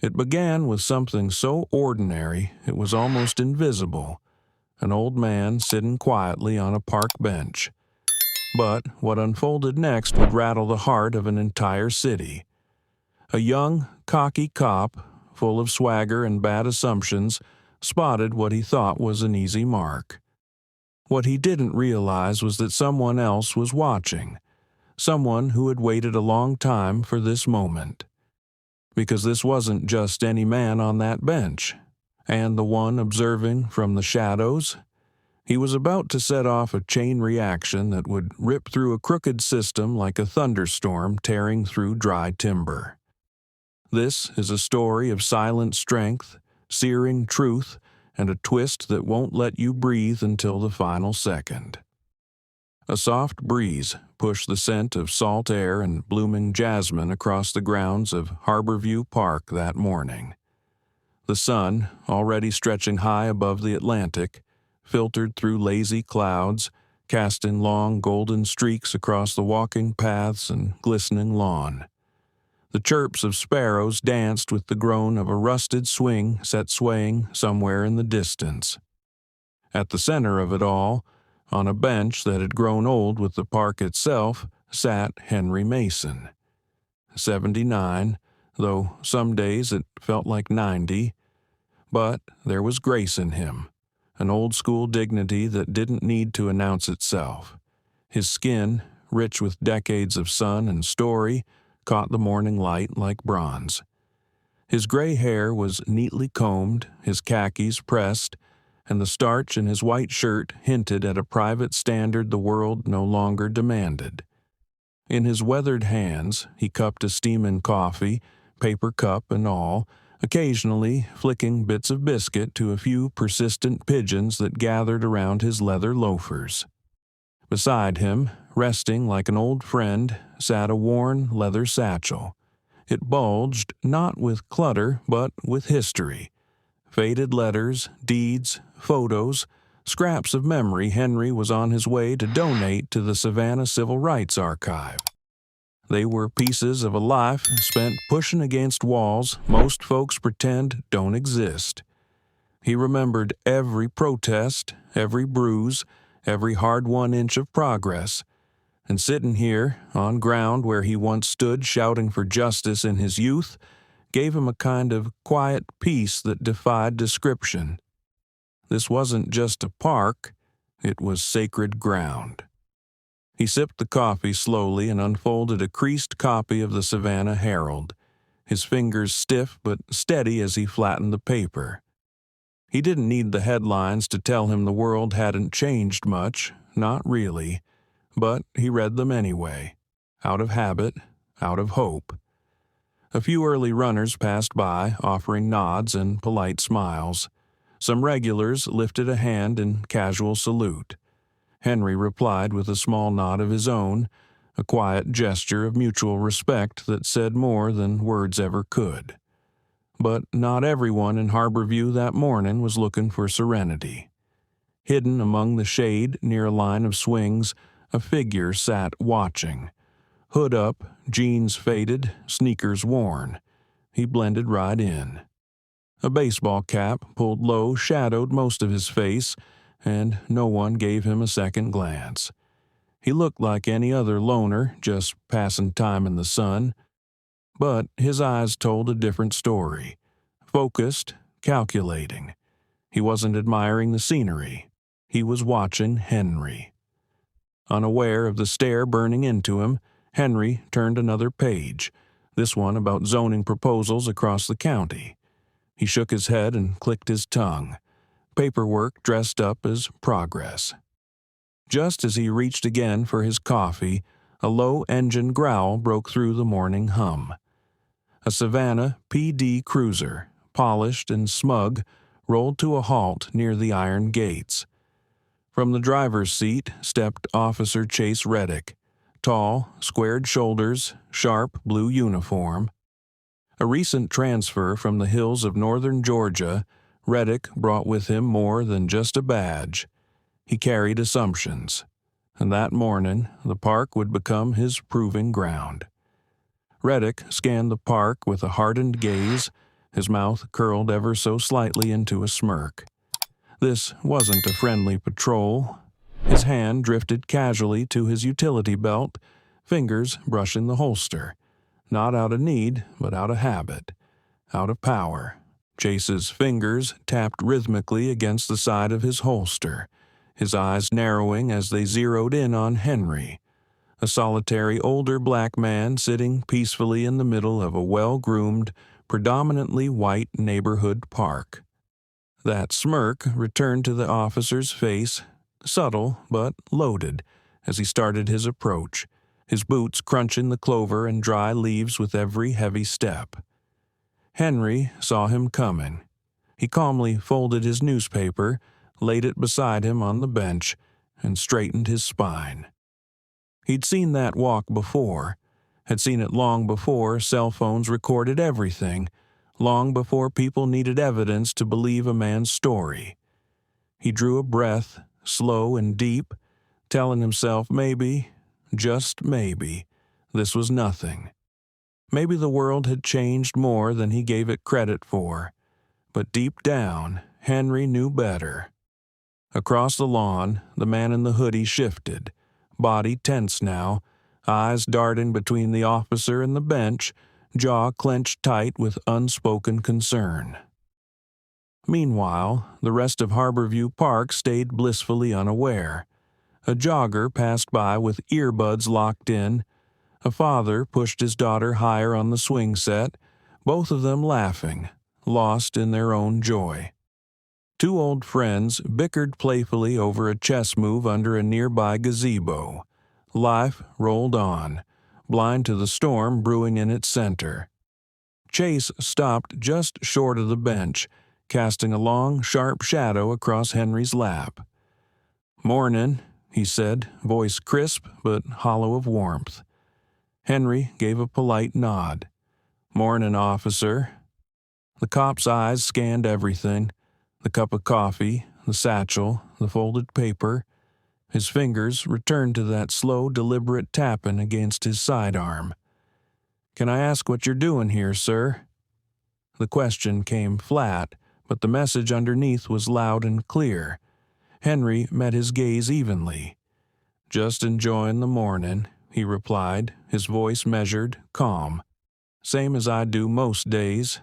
It began with something so ordinary it was almost invisible, an old man sitting quietly on a park bench. But what unfolded next would rattle the heart of an entire city. A young, cocky cop, full of swagger and bad assumptions, spotted what he thought was an easy mark. What he didn't realize was that someone else was watching, someone who had waited a long time for this moment. Because this wasn't just any man on that bench, and the one observing from the shadows. He was about to set off a chain reaction that would rip through a crooked system like a thunderstorm tearing through dry timber. This is a story of silent strength, searing truth, and a twist that won't let you breathe until the final second. A soft breeze pushed the scent of salt air and blooming jasmine across the grounds of Harborview Park that morning. The sun, already stretching high above the Atlantic, filtered through lazy clouds, casting long golden streaks across the walking paths and glistening lawn. The chirps of sparrows danced with the groan of a rusted swing set swaying somewhere in the distance. At the center of it all, on a bench that had grown old with the park itself, sat Henry Mason. 79, though some days it felt like 90. But there was grace in him, an old-school dignity that didn't need to announce itself. His skin, rich with decades of sun and story, caught the morning light like bronze. His gray hair was neatly combed, his khakis pressed, and the starch in his white shirt hinted at a private standard the world no longer demanded. In his weathered hands, he cupped a steaming coffee, paper cup and all, occasionally flicking bits of biscuit to a few persistent pigeons that gathered around his leather loafers. Beside him, resting like an old friend, sat a worn leather satchel. It bulged not with clutter, but with history. Faded letters, deeds, photos, scraps of memory Henry was on his way to donate to the Savannah Civil Rights Archive. They were pieces of a life spent pushing against walls most folks pretend don't exist. He remembered every protest, every bruise, every hard-won inch of progress, and sitting here, on ground where he once stood shouting for justice in his youth, gave him a kind of quiet peace that defied description. This wasn't just a park, it was sacred ground. He sipped the coffee slowly and unfolded a creased copy of the Savannah Herald, his fingers stiff but steady as he flattened the paper. He didn't need the headlines to tell him the world hadn't changed much, not really, but he read them anyway, out of habit, out of hope. A few early runners passed by, offering nods and polite smiles. Some regulars lifted a hand in casual salute. Henry replied with a small nod of his own, a quiet gesture of mutual respect that said more than words ever could. But not everyone in Harborview that morning was looking for serenity. Hidden among the shade near a line of swings, a figure sat watching. Hood up, jeans faded, sneakers worn. He blended right in. A baseball cap pulled low shadowed most of his face, and no one gave him a second glance. He looked like any other loner, just passing time in the sun. But his eyes told a different story. Focused, calculating. He wasn't admiring the scenery. He was watching Henry. Unaware of the stare burning into him, Henry turned another page, this one about zoning proposals across the county. He shook his head and clicked his tongue. Paperwork dressed up as progress. Just as he reached again for his coffee, a low-engine growl broke through the morning hum. A Savannah PD cruiser, polished and smug, rolled to a halt near the iron gates. From the driver's seat stepped Officer Chase Reddick, tall, squared shoulders, sharp blue uniform. A recent transfer from the hills of northern Georgia, Reddick brought with him more than just a badge. He carried assumptions, and that morning the park would become his proving ground. Reddick scanned the park with a hardened gaze, his mouth curled ever so slightly into a smirk. This wasn't a friendly patrol. His hand drifted casually to his utility belt, fingers brushing the holster. Not out of need, but out of habit. Out of power. Chase's fingers tapped rhythmically against the side of his holster, his eyes narrowing as they zeroed in on Henry, a solitary older black man sitting peacefully in the middle of a well-groomed, predominantly white neighborhood park. That smirk returned to the officer's face, subtle but loaded, as he started his approach, his boots crunching the clover and dry leaves with every heavy step. Henry saw him coming. He calmly folded his newspaper, laid it beside him on the bench, and straightened his spine. He'd seen that walk before, had seen it long before cell phones recorded everything, long before people needed evidence to believe a man's story. He drew a breath, slow and deep, telling himself maybe, just maybe, this was nothing. Maybe the world had changed more than he gave it credit for, but deep down, Henry knew better. Across the lawn, the man in the hoodie shifted, body tense now, eyes darting between the officer and the bench, jaw clenched tight with unspoken concern. Meanwhile, the rest of Harborview Park stayed blissfully unaware. A jogger passed by with earbuds locked in. A father pushed his daughter higher on the swing set, both of them laughing, lost in their own joy. Two old friends bickered playfully over a chess move under a nearby gazebo. Life rolled on, blind to the storm brewing in its center. Chase stopped just short of the bench, casting a long, sharp shadow across Henry's lap. "Mornin'," he said, voice crisp but hollow of warmth. Henry gave a polite nod. "Mornin', officer." The cop's eyes scanned everything, the cup of coffee, the satchel, the folded paper. His fingers returned to that slow, deliberate tapping against his sidearm. "Can I ask what you're doing here, sir?" The question came flat, but the message underneath was loud and clear. Henry met his gaze evenly. "Just enjoying the morning," he replied, his voice measured, calm. "Same as I do most days."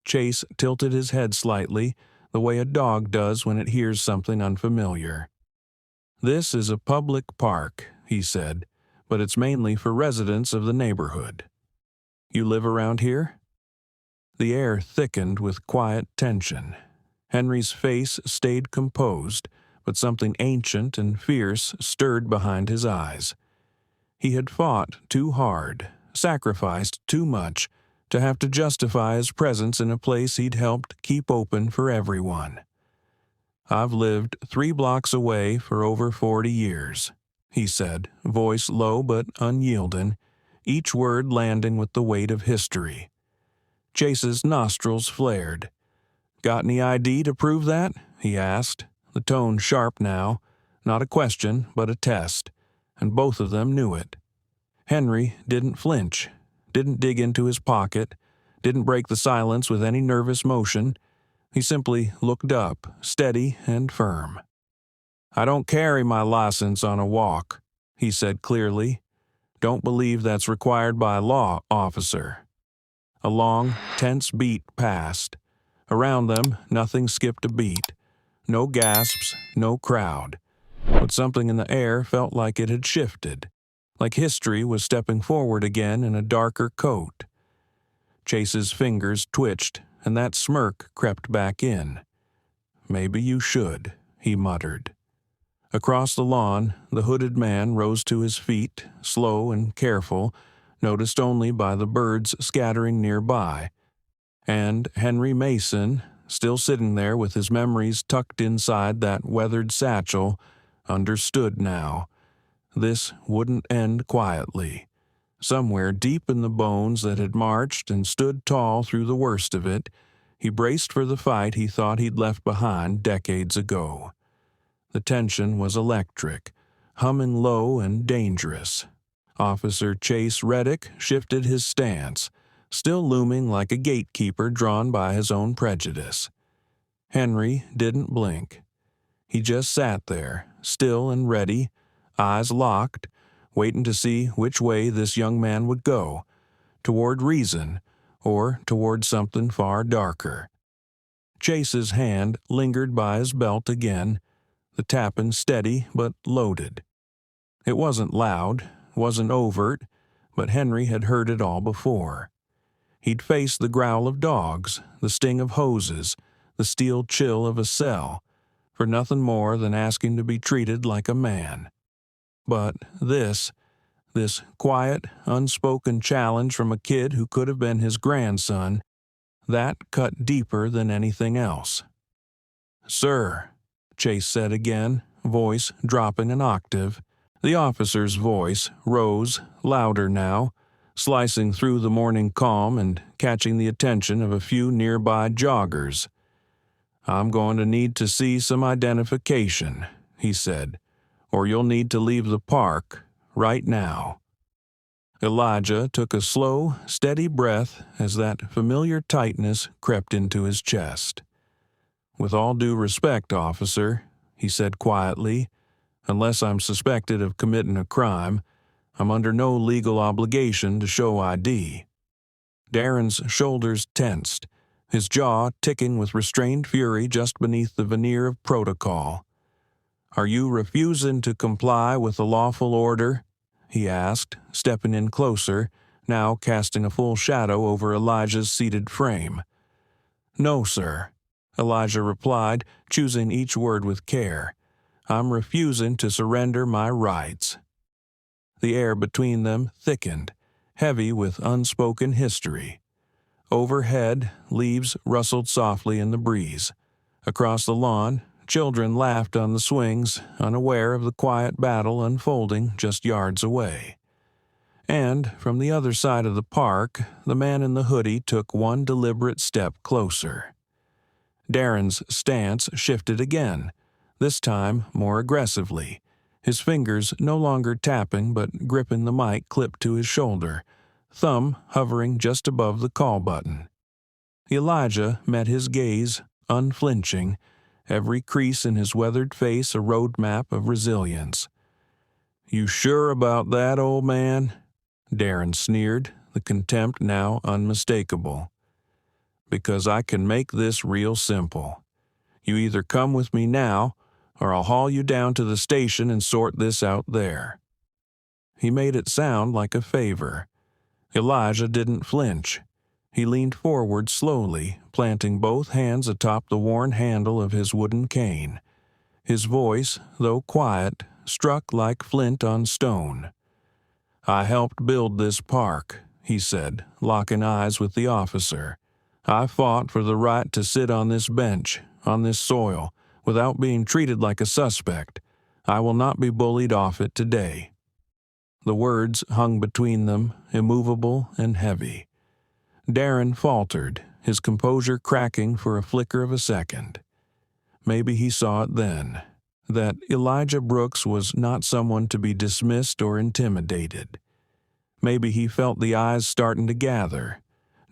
Chase tilted his head slightly, the way a dog does when it hears something unfamiliar. "This is a public park," he said, "but it's mainly for residents of the neighborhood. You live around here?" The air thickened with quiet tension. Henry's face stayed composed, but something ancient and fierce stirred behind his eyes. He had fought too hard, sacrificed too much, to have to justify his presence in a place he'd helped keep open for everyone. "I've lived 3 blocks away for over 40 years, he said, voice low but unyielding, each word landing with the weight of history. Chase's nostrils flared. "Got any ID to prove that?" he asked, the tone sharp now, not a question but a test, and both of them knew it. Henry didn't flinch, didn't dig into his pocket, didn't break the silence with any nervous motion. He simply looked up, steady and firm. "I don't carry my license on a walk," he said clearly. "Don't believe that's required by law, officer." A long, tense beat passed. Around them, nothing skipped a beat. No gasps, no crowd. But something in the air felt like it had shifted, like history was stepping forward again in a darker coat. Chase's fingers twitched, and that smirk crept back in. "Maybe you should," he muttered. Across the lawn, the hooded man rose to his feet, slow and careful, noticed only by the birds scattering nearby. And Henry Mason, still sitting there with his memories tucked inside that weathered satchel, understood now. This wouldn't end quietly. Somewhere deep in the bones that had marched and stood tall through the worst of it, he braced for the fight he thought he'd left behind decades ago. The tension was electric, humming low and dangerous. Officer Chase Reddick shifted his stance, still looming like a gatekeeper drawn by his own prejudice. Henry didn't blink. He just sat there, still and ready, eyes locked, waiting to see which way this young man would go, toward reason or toward something far darker. Chase's hand lingered by his belt again, the tapping steady but loaded. It wasn't loud, wasn't overt, but Henry had heard it all before. He'd faced the growl of dogs, the sting of hoses, the steel chill of a cell, for nothing more than asking to be treated like a man. But this quiet, unspoken challenge from a kid who could have been his grandson, that cut deeper than anything else. "Sir," Chase said again, voice dropping an octave. The officer's voice rose, louder now, slicing through the morning calm and catching the attention of a few nearby joggers. "I'm going to need to see some identification," he said, "or you'll need to leave the park right now." Elijah took a slow, steady breath as that familiar tightness crept into his chest. "With all due respect, officer," he said quietly, "unless I'm suspected of committing a crime, I'm under no legal obligation to show ID." Darren's shoulders tensed, his jaw ticking with restrained fury just beneath the veneer of protocol. "Are you refusing to comply with the lawful order?" he asked, stepping in closer, now casting a full shadow over Elijah's seated frame. "No, sir," Elijah replied, choosing each word with care. "I'm refusing to surrender my rights." The air between them thickened, heavy with unspoken history. Overhead, leaves rustled softly in the breeze. Across the lawn, children laughed on the swings, unaware of the quiet battle unfolding just yards away. And from the other side of the park, the man in the hoodie took one deliberate step closer. Darren's stance shifted again, this time more aggressively, his fingers no longer tapping but gripping the mic clipped to his shoulder, thumb hovering just above the call button. Elijah met his gaze, unflinching, every crease in his weathered face a roadmap of resilience. "You sure about that, old man?" Darren sneered, the contempt now unmistakable. "Because I can make this real simple. You either come with me now, or I'll haul you down to the station and sort this out there." He made it sound like a favor. Elijah didn't flinch. He leaned forward slowly, planting both hands atop the worn handle of his wooden cane. His voice, though quiet, struck like flint on stone. "I helped build this park," he said, locking eyes with the officer. "I fought for the right to sit on this bench, on this soil, without being treated like a suspect. I will not be bullied off it today." The words hung between them, immovable and heavy. Darren faltered, his composure cracking for a flicker of a second. Maybe he saw it then, that Elijah Brooks was not someone to be dismissed or intimidated. Maybe he felt the eyes starting to gather.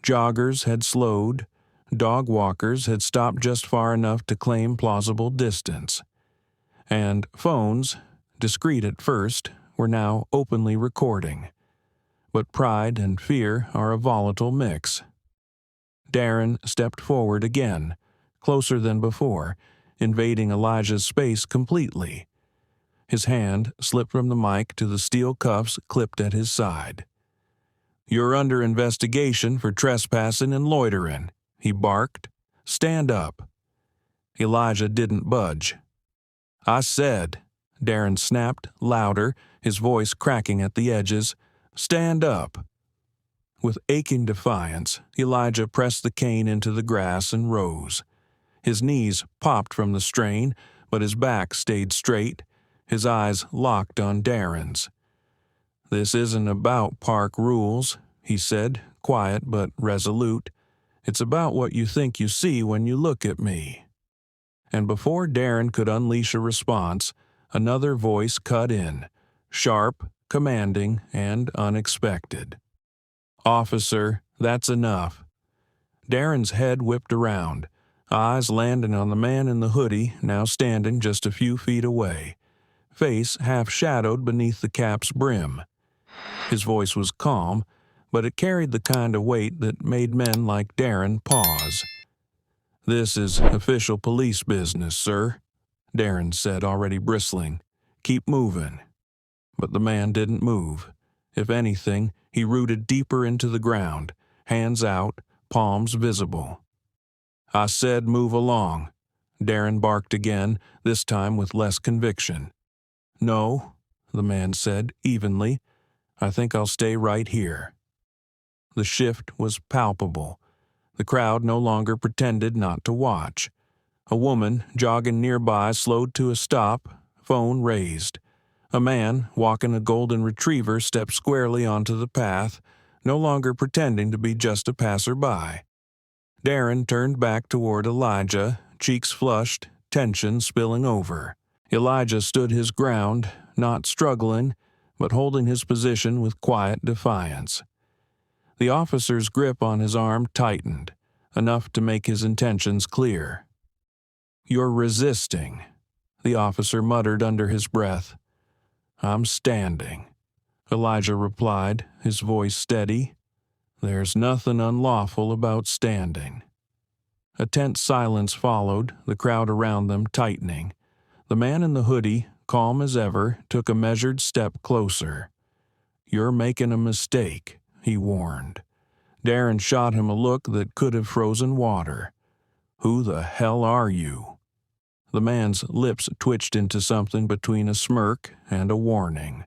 Joggers had slowed. Dog walkers had stopped just far enough to claim plausible distance. And phones, discreet at first, were now openly recording. But pride and fear are a volatile mix. Darren stepped forward again, closer than before, invading Elijah's space completely. His hand slipped from the mic to the steel cuffs clipped at his side. "You're under investigation for trespassing and loitering," he barked. "Stand up." Elijah didn't budge. "I said," Darren snapped, louder, his voice cracking at the edges, "stand up." With aching defiance, Elijah pressed the cane into the grass and rose. His knees popped from the strain, but his back stayed straight, his eyes locked on Darren's. "This isn't about park rules," he said, quiet but resolute. "It's about what you think you see when you look at me." And before Darren could unleash a response, another voice cut in, sharp, commanding, and unexpected. "Officer, That's enough." Darren's head whipped around, eyes landing on the man in the hoodie now standing just a few feet away, face half-shadowed beneath the cap's brim. His voice was calm, but it carried the kind of weight that made men like Darren pause. "This is official police business, sir," Darren said, already bristling. "Keep moving." But the man didn't move. If anything, he rooted deeper into the ground, hands out, palms visible. "I said move along," Darren barked again, this time with less conviction. "No," the man said evenly. "I think I'll stay right here." The shift was palpable. The crowd no longer pretended not to watch. A woman jogging nearby slowed to a stop, phone raised. A man walking a golden retriever stepped squarely onto the path, no longer pretending to be just a passerby. Darren turned back toward Elijah, cheeks flushed, tension spilling over. Elijah stood his ground, not struggling, but holding his position with quiet defiance. The officer's grip on his arm tightened, enough to make his intentions clear. "You're resisting," the officer muttered under his breath. "I'm standing," Elijah replied, his voice steady. "There's nothing unlawful about standing." A tense silence followed, the crowd around them tightening. The man in the hoodie, calm as ever, took a measured step closer. "You're making a mistake," he warned. Darren shot him a look that could have frozen water. "Who the hell are you?" The man's lips twitched into something between a smirk and a warning.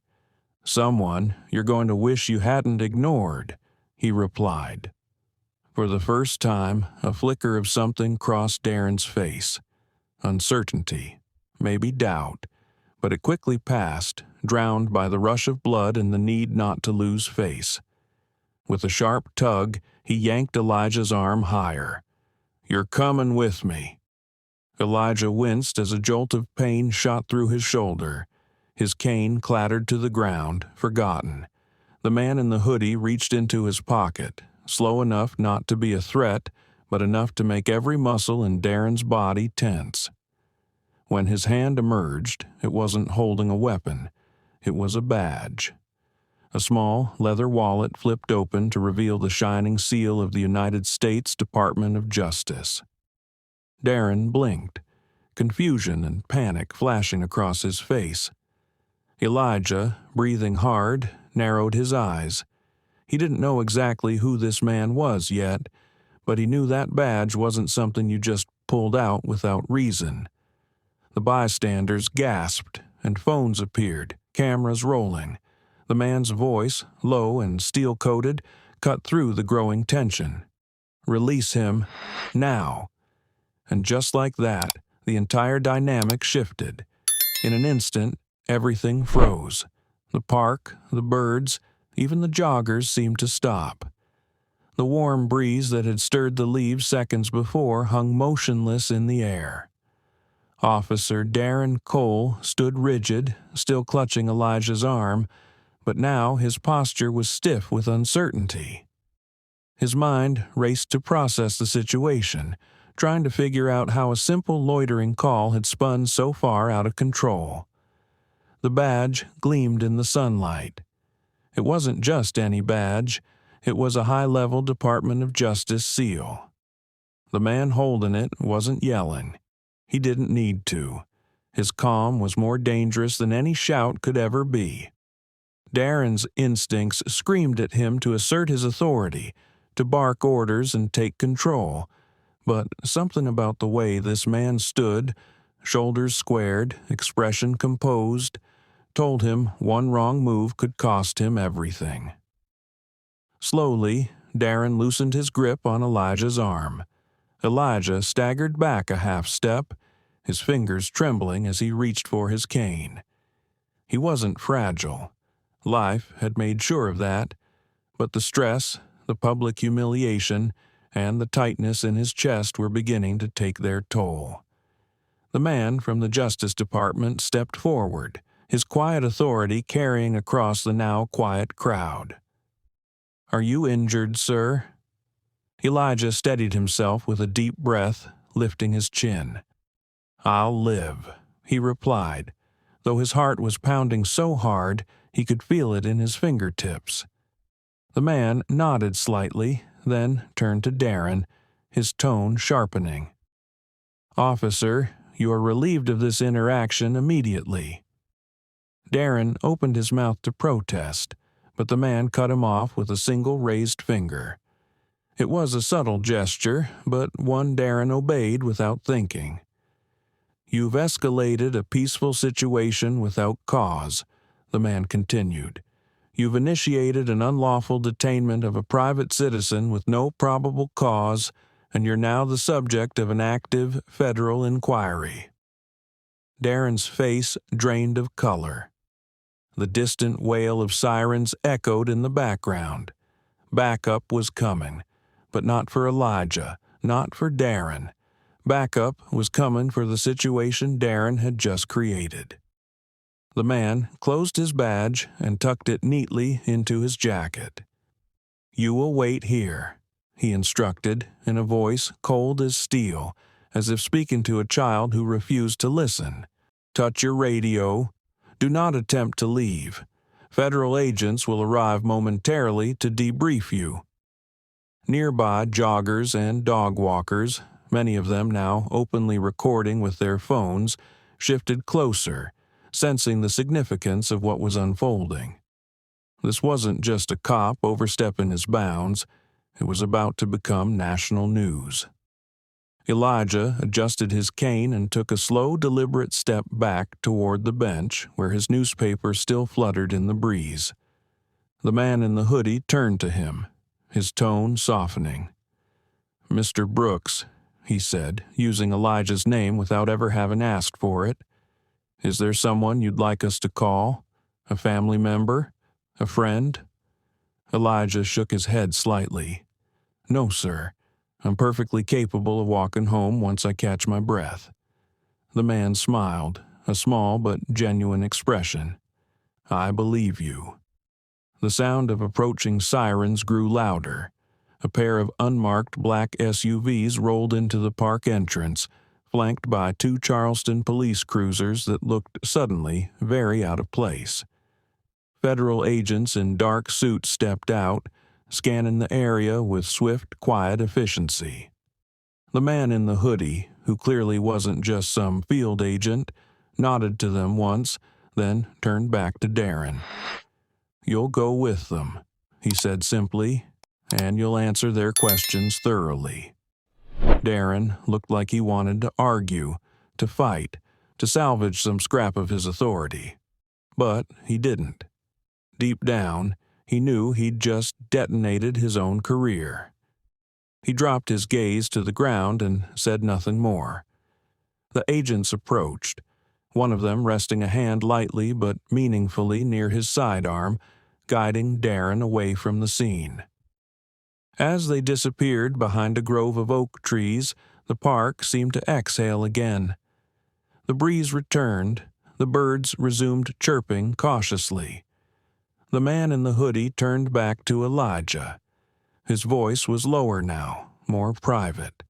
"Someone you're going to wish you hadn't ignored," he replied. For the first time, a flicker of something crossed Darren's face. Uncertainty, maybe doubt, but it quickly passed, drowned by the rush of blood and the need not to lose face. With a sharp tug, he yanked Elijah's arm higher. "You're coming with me." Elijah winced as a jolt of pain shot through his shoulder. His cane clattered to the ground, forgotten. The man in the hoodie reached into his pocket, slow enough not to be a threat, but enough to make every muscle in Darren's body tense. When his hand emerged, it wasn't holding a weapon. It was a badge. A small leather wallet flipped open to reveal the shining seal of the United States Department of Justice. Darren blinked, confusion and panic flashing across his face. Elijah, breathing hard, narrowed his eyes. He didn't know exactly who this man was yet, but he knew that badge wasn't something you just pulled out without reason. The bystanders gasped, and phones appeared, cameras rolling. The man's voice, low and steel-coated, cut through the growing tension. "Release him, now." And just like that, the entire dynamic shifted. In an instant, everything froze. The park, the birds, even the joggers seemed to stop. The warm breeze that had stirred the leaves seconds before hung motionless in the air. Officer Darren Cole stood rigid, still clutching Elijah's arm, but now his posture was stiff with uncertainty. His mind raced to process the situation, trying to figure out how a simple loitering call had spun so far out of control. The badge gleamed in the sunlight. It wasn't just any badge. It was a high-level Department of Justice seal. The man holding it wasn't yelling. He didn't need to. His calm was more dangerous than any shout could ever be. Darren's instincts screamed at him to assert his authority, to bark orders and take control. But something about the way this man stood, shoulders squared, expression composed, told him one wrong move could cost him everything. Slowly, Darren loosened his grip on Elijah's arm. Elijah staggered back a half step, his fingers trembling as he reached for his cane. He wasn't fragile. Life had made sure of that, but the stress, the public humiliation, and the tightness in his chest were beginning to take their toll. The man from the Justice Department stepped forward, his quiet authority carrying across the now quiet crowd. "Are you injured, sir?" Elijah steadied himself with a deep breath, lifting his chin. "I'll live," he replied, though his heart was pounding so hard he could feel it in his fingertips. The man nodded slightly, then turned to Darren, his tone sharpening. "Officer, you are relieved of this interaction immediately." Darren opened his mouth to protest, but the man cut him off with a single raised finger. It was a subtle gesture, but one Darren obeyed without thinking. "You've escalated a peaceful situation without cause," the man continued. "You've initiated an unlawful detainment of a private citizen with no probable cause, and you're now the subject of an active federal inquiry." Darren's face drained of color. The distant wail of sirens echoed in the background. Backup was coming, but not for Elijah, not for Darren. Backup was coming for the situation Darren had just created. The man closed his badge and tucked it neatly into his jacket. "You will wait here," he instructed in a voice cold as steel, as if speaking to a child who refused to listen. "Touch your radio. Do not attempt to leave. Federal agents will arrive momentarily to debrief you." Nearby joggers and dog walkers, many of them now openly recording with their phones, shifted closer, sensing the significance of what was unfolding. This wasn't just a cop overstepping his bounds, it was about to become national news. Elijah adjusted his cane and took a slow, deliberate step back toward the bench where his newspaper still fluttered in the breeze. The man in the hoodie turned to him, his tone softening. "Mr. Brooks," he said, using Elijah's name without ever having asked for it, "is there someone you'd like us to call? A family member? A friend?" Elijah shook his head slightly. "No, sir. I'm perfectly capable of walking home once I catch my breath." The man smiled, a small but genuine expression. "I believe you." The sound of approaching sirens grew louder. A pair of unmarked black SUVs rolled into the park entrance, flanked by two Charleston police cruisers that looked suddenly very out of place. Federal agents in dark suits stepped out, scanning the area with swift, quiet efficiency. The man in the hoodie, who clearly wasn't just some field agent, nodded to them once, then turned back to Darren. "You'll go with them," he said simply, "and you'll answer their questions thoroughly." Darren looked like he wanted to argue, to fight, to salvage some scrap of his authority. But he didn't. Deep down, he knew he'd just detonated his own career. He dropped his gaze to the ground and said nothing more. The agents approached, one of them resting a hand lightly but meaningfully near his sidearm, guiding Darren away from the scene. As they disappeared behind a grove of oak trees, the park seemed to exhale again. The breeze returned, the birds resumed chirping cautiously. The man in the hoodie turned back to Elijah. His voice was lower now, more private.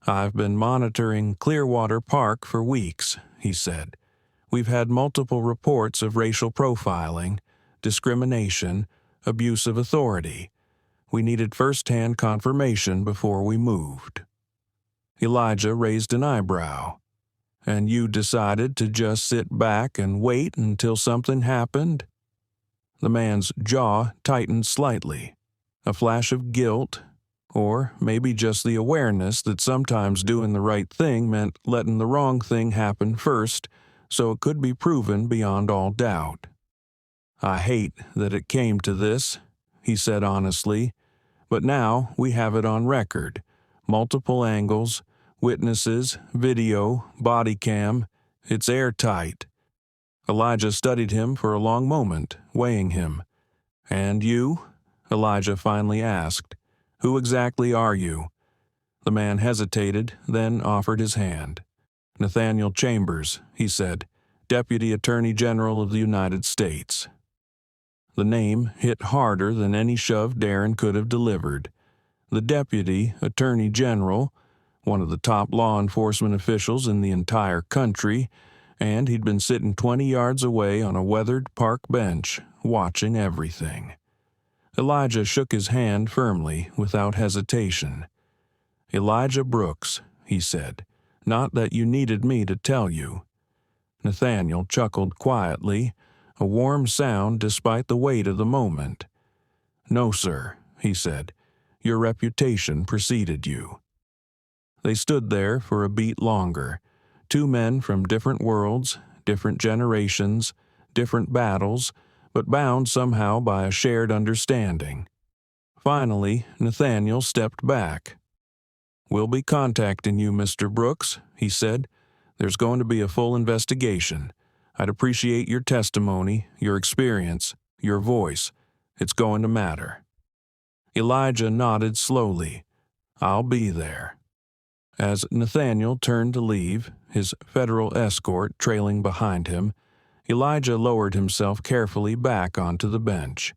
"I've been monitoring Clearwater Park for weeks," he said. "We've had multiple reports of racial profiling, discrimination, abuse of authority. We needed first-hand confirmation before we moved." Elijah raised an eyebrow. "And you decided to just sit back and wait until something happened?" The man's jaw tightened slightly. A flash of guilt, or maybe just the awareness that sometimes doing the right thing meant letting the wrong thing happen first, so it could be proven beyond all doubt. "I hate that it came to this," he said honestly, "but now we have it on record. Multiple angles, witnesses, video, body cam. It's airtight." Elijah studied him for a long moment, weighing him. "And you?" Elijah finally asked. "Who exactly are you?" The man hesitated, then offered his hand. "Nathaniel Chambers," he said, "Deputy Attorney General of the United States." The name hit harder than any shove Darren could have delivered. The deputy attorney general, one of the top law enforcement officials in the entire country, and he'd been sitting 20 yards away on a weathered park bench, watching everything. Elijah shook his hand firmly, without hesitation. "Elijah Brooks," he said, "not that you needed me to tell you." Nathaniel chuckled quietly, a warm sound despite the weight of the moment. "No, sir," he said. "Your reputation preceded you." They stood there for a beat longer, two men from different worlds, different generations, different battles, but bound somehow by a shared understanding. Finally, Nathaniel stepped back. "We'll be contacting you, Mr. Brooks," he said. "There's going to be a full investigation. I'd appreciate your testimony, your experience, your voice. It's going to matter." Elijah nodded slowly. "I'll be there." As Nathaniel turned to leave, his federal escort trailing behind him, Elijah lowered himself carefully back onto the bench.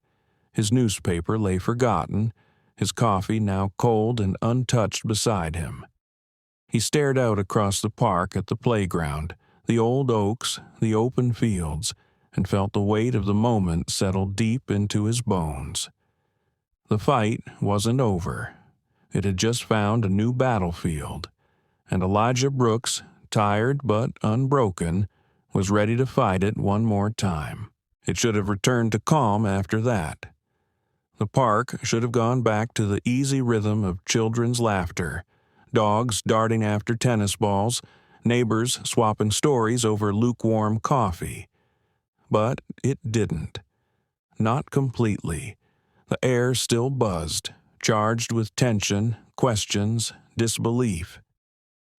His newspaper lay forgotten, his coffee now cold and untouched beside him. He stared out across the park at the playground, the old oaks, the open fields, and felt the weight of the moment settle deep into his bones. The fight wasn't over. It had just found a new battlefield, and Elijah Brooks, tired but unbroken, was ready to fight it one more time. It should have returned to calm after that. The park should have gone back to the easy rhythm of children's laughter, dogs darting after tennis balls, neighbors swapping stories over lukewarm coffee. But it didn't. Not completely. The air still buzzed, charged with tension, questions, disbelief.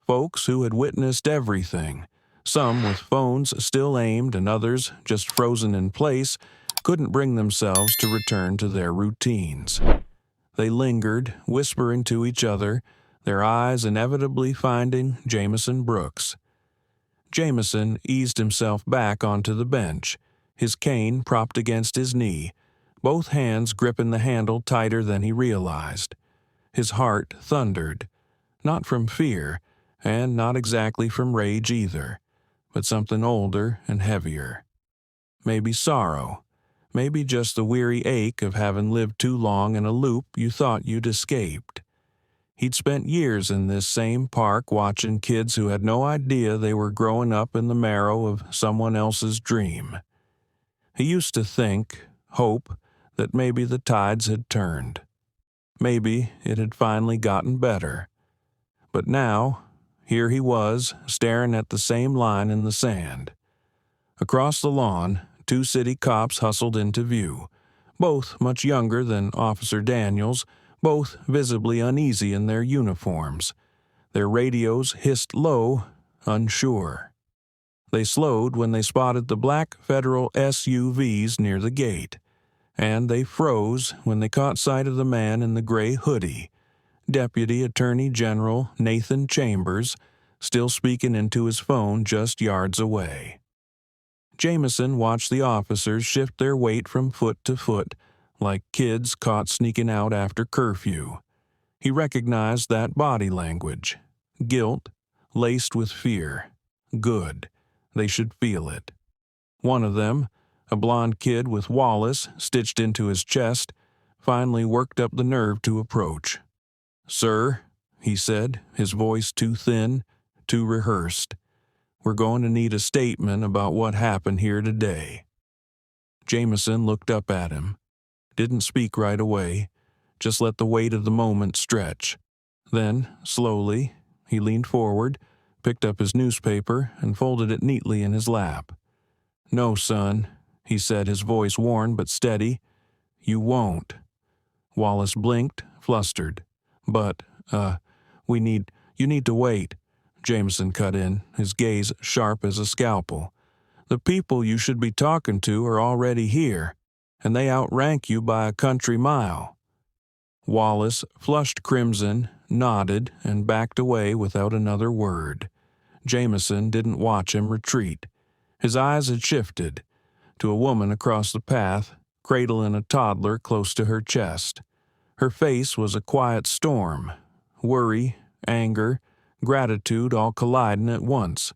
Folks who had witnessed everything, some with phones still aimed and others just frozen in place, couldn't bring themselves to return to their routines. They lingered, whispering to each other, their eyes inevitably finding Jameson Brooks. Jameson eased himself back onto the bench, his cane propped against his knee, both hands gripping the handle tighter than he realized. His heart thundered, not from fear, and not exactly from rage either, but something older and heavier. Maybe sorrow, maybe just the weary ache of having lived too long in a loop you thought you'd escaped. He'd spent years in this same park watching kids who had no idea they were growing up in the marrow of someone else's dream. He used to think, hope, that maybe the tides had turned. Maybe it had finally gotten better. But now, here he was, staring at the same line in the sand. Across the lawn, two city cops hustled into view, both much younger than Officer Daniels, both visibly uneasy in their uniforms. Their radios hissed low, unsure. They slowed when they spotted the black federal SUVs near the gate, and they froze when they caught sight of the man in the gray hoodie, Deputy Attorney General Nathan Chambers, still speaking into his phone just yards away. Jameson watched the officers shift their weight from foot to foot, like kids caught sneaking out after curfew. He recognized that body language. Guilt, laced with fear. Good. They should feel it. One of them, a blond kid with Wallace stitched into his chest, finally worked up the nerve to approach. "Sir," he said, his voice too thin, too rehearsed, "we're going to need a statement about what happened here today." Jameson looked up at him. Didn't speak right away, just let the weight of the moment stretch. Then, slowly, he leaned forward, picked up his newspaper, and folded it neatly in his lap. "No, son," he said, his voice worn but steady. "You won't." Wallace blinked, flustered. "But, you need to wait," Jameson cut in, his gaze sharp as a scalpel. "The people you should be talking to are already here, and they outrank you by a country mile." Wallace, flushed crimson, nodded and backed away without another word. Jameson didn't watch him retreat. His eyes had shifted to a woman across the path, cradling a toddler close to her chest. Her face was a quiet storm. Worry, anger, gratitude all colliding at once.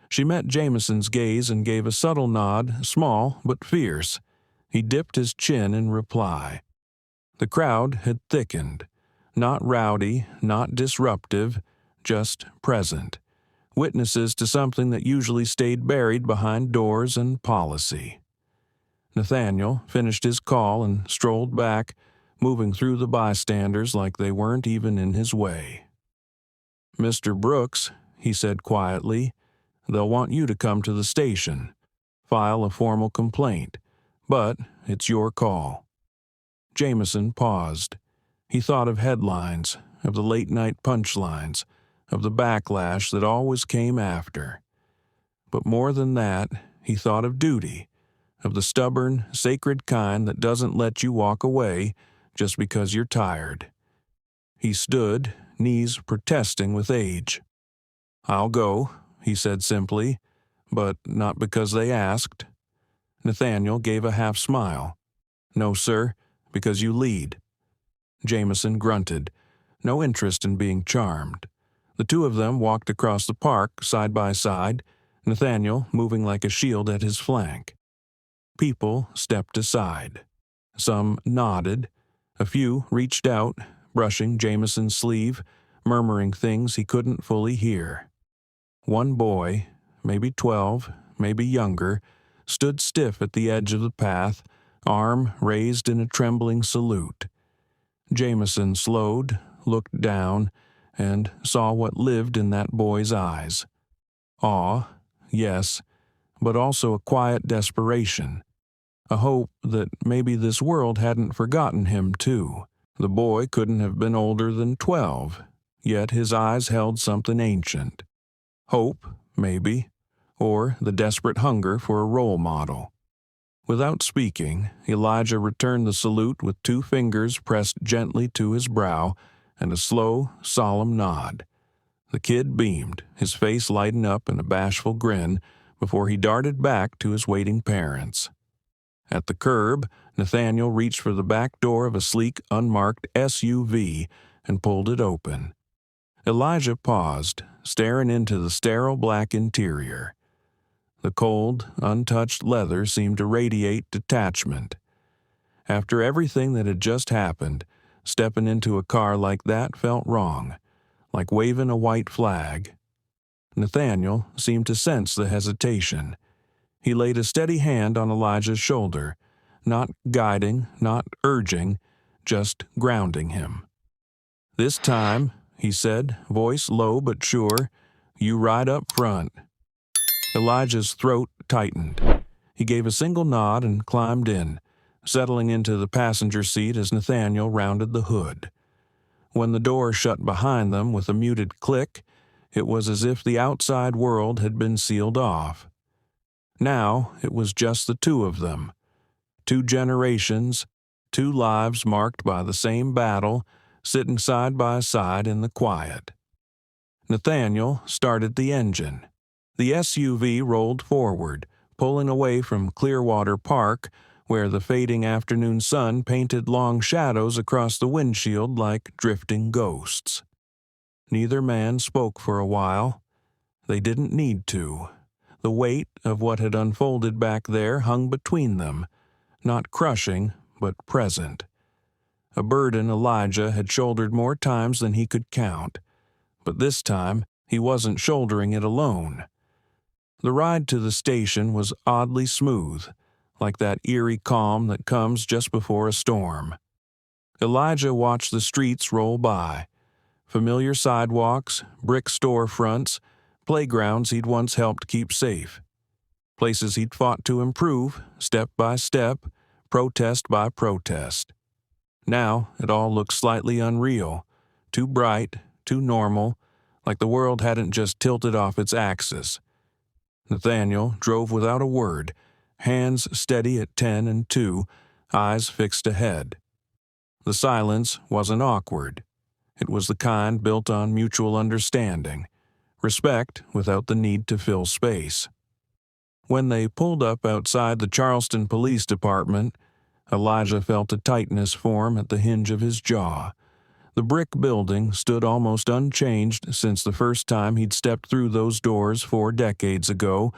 She met Jameson's gaze and gave a subtle nod, small but fierce. He dipped his chin in reply. The crowd had thickened. Not rowdy, not disruptive, just present. Witnesses to something that usually stayed buried behind doors and policy. Nathaniel finished his call and strolled back, moving through the bystanders like they weren't even in his way. "Mr. Brooks," he said quietly, "they'll want you to come to the station, file a formal complaint, but it's your call." Jameson paused. He thought of headlines, of the late-night punchlines, of the backlash that always came after. But more than that, he thought of duty, of the stubborn, sacred kind that doesn't let you walk away just because you're tired. He stood, knees protesting with age. "I'll go," he said simply, "but not because they asked." Nathaniel gave a half-smile. "No, sir, because you lead." Jameson grunted, no interest in being charmed. The two of them walked across the park, side by side, Nathaniel moving like a shield at his flank. People stepped aside. Some nodded. A few reached out, brushing Jameson's sleeve, murmuring things he couldn't fully hear. One boy, maybe 12, maybe younger, stood stiff at the edge of the path, arm raised in a trembling salute. Jameson slowed, looked down, and saw what lived in that boy's eyes. Awe, yes, but also a quiet desperation. A hope that maybe this world hadn't forgotten him, too. The boy couldn't have been older than 12, yet his eyes held something ancient. Hope, maybe, or the desperate hunger for a role model. Without speaking, Elijah returned the salute with 2 fingers pressed gently to his brow and a slow, solemn nod. The kid beamed, his face lighting up in a bashful grin, before he darted back to his waiting parents. At the curb, Nathaniel reached for the back door of a sleek, unmarked SUV and pulled it open. Elijah paused, staring into the sterile black interior. The cold, untouched leather seemed to radiate detachment. After everything that had just happened, stepping into a car like that felt wrong, like waving a white flag. Nathaniel seemed to sense the hesitation. He laid a steady hand on Elijah's shoulder, not guiding, not urging, just grounding him. "This time," he said, voice low but sure, "you ride up front." Elijah's throat tightened. He gave a single nod and climbed in, settling into the passenger seat as Nathaniel rounded the hood. When the door shut behind them with a muted click, it was as if the outside world had been sealed off. Now it was just the two of them. 2 generations, 2 lives marked by the same battle, sitting side by side in the quiet. Nathaniel started the engine. The SUV rolled forward, pulling away from Clearwater Park, where the fading afternoon sun painted long shadows across the windshield like drifting ghosts. Neither man spoke for a while. They didn't need to. The weight of what had unfolded back there hung between them, not crushing, but present. A burden Elijah had shouldered more times than he could count, but this time he wasn't shouldering it alone. The ride to the station was oddly smooth, like that eerie calm that comes just before a storm. Elijah watched the streets roll by. Familiar sidewalks, brick storefronts, playgrounds he'd once helped keep safe. Places he'd fought to improve, step by step, protest by protest. Now it all looked slightly unreal, too bright, too normal, like the world hadn't just tilted off its axis. Nathaniel drove without a word, hands steady at 10 and 2, eyes fixed ahead. The silence wasn't awkward. It was the kind built on mutual understanding, respect without the need to fill space. When they pulled up outside the Charleston Police Department, Elijah felt a tightness form at the hinge of his jaw. The brick building stood almost unchanged since the first time he'd stepped through those doors 4 decades ago,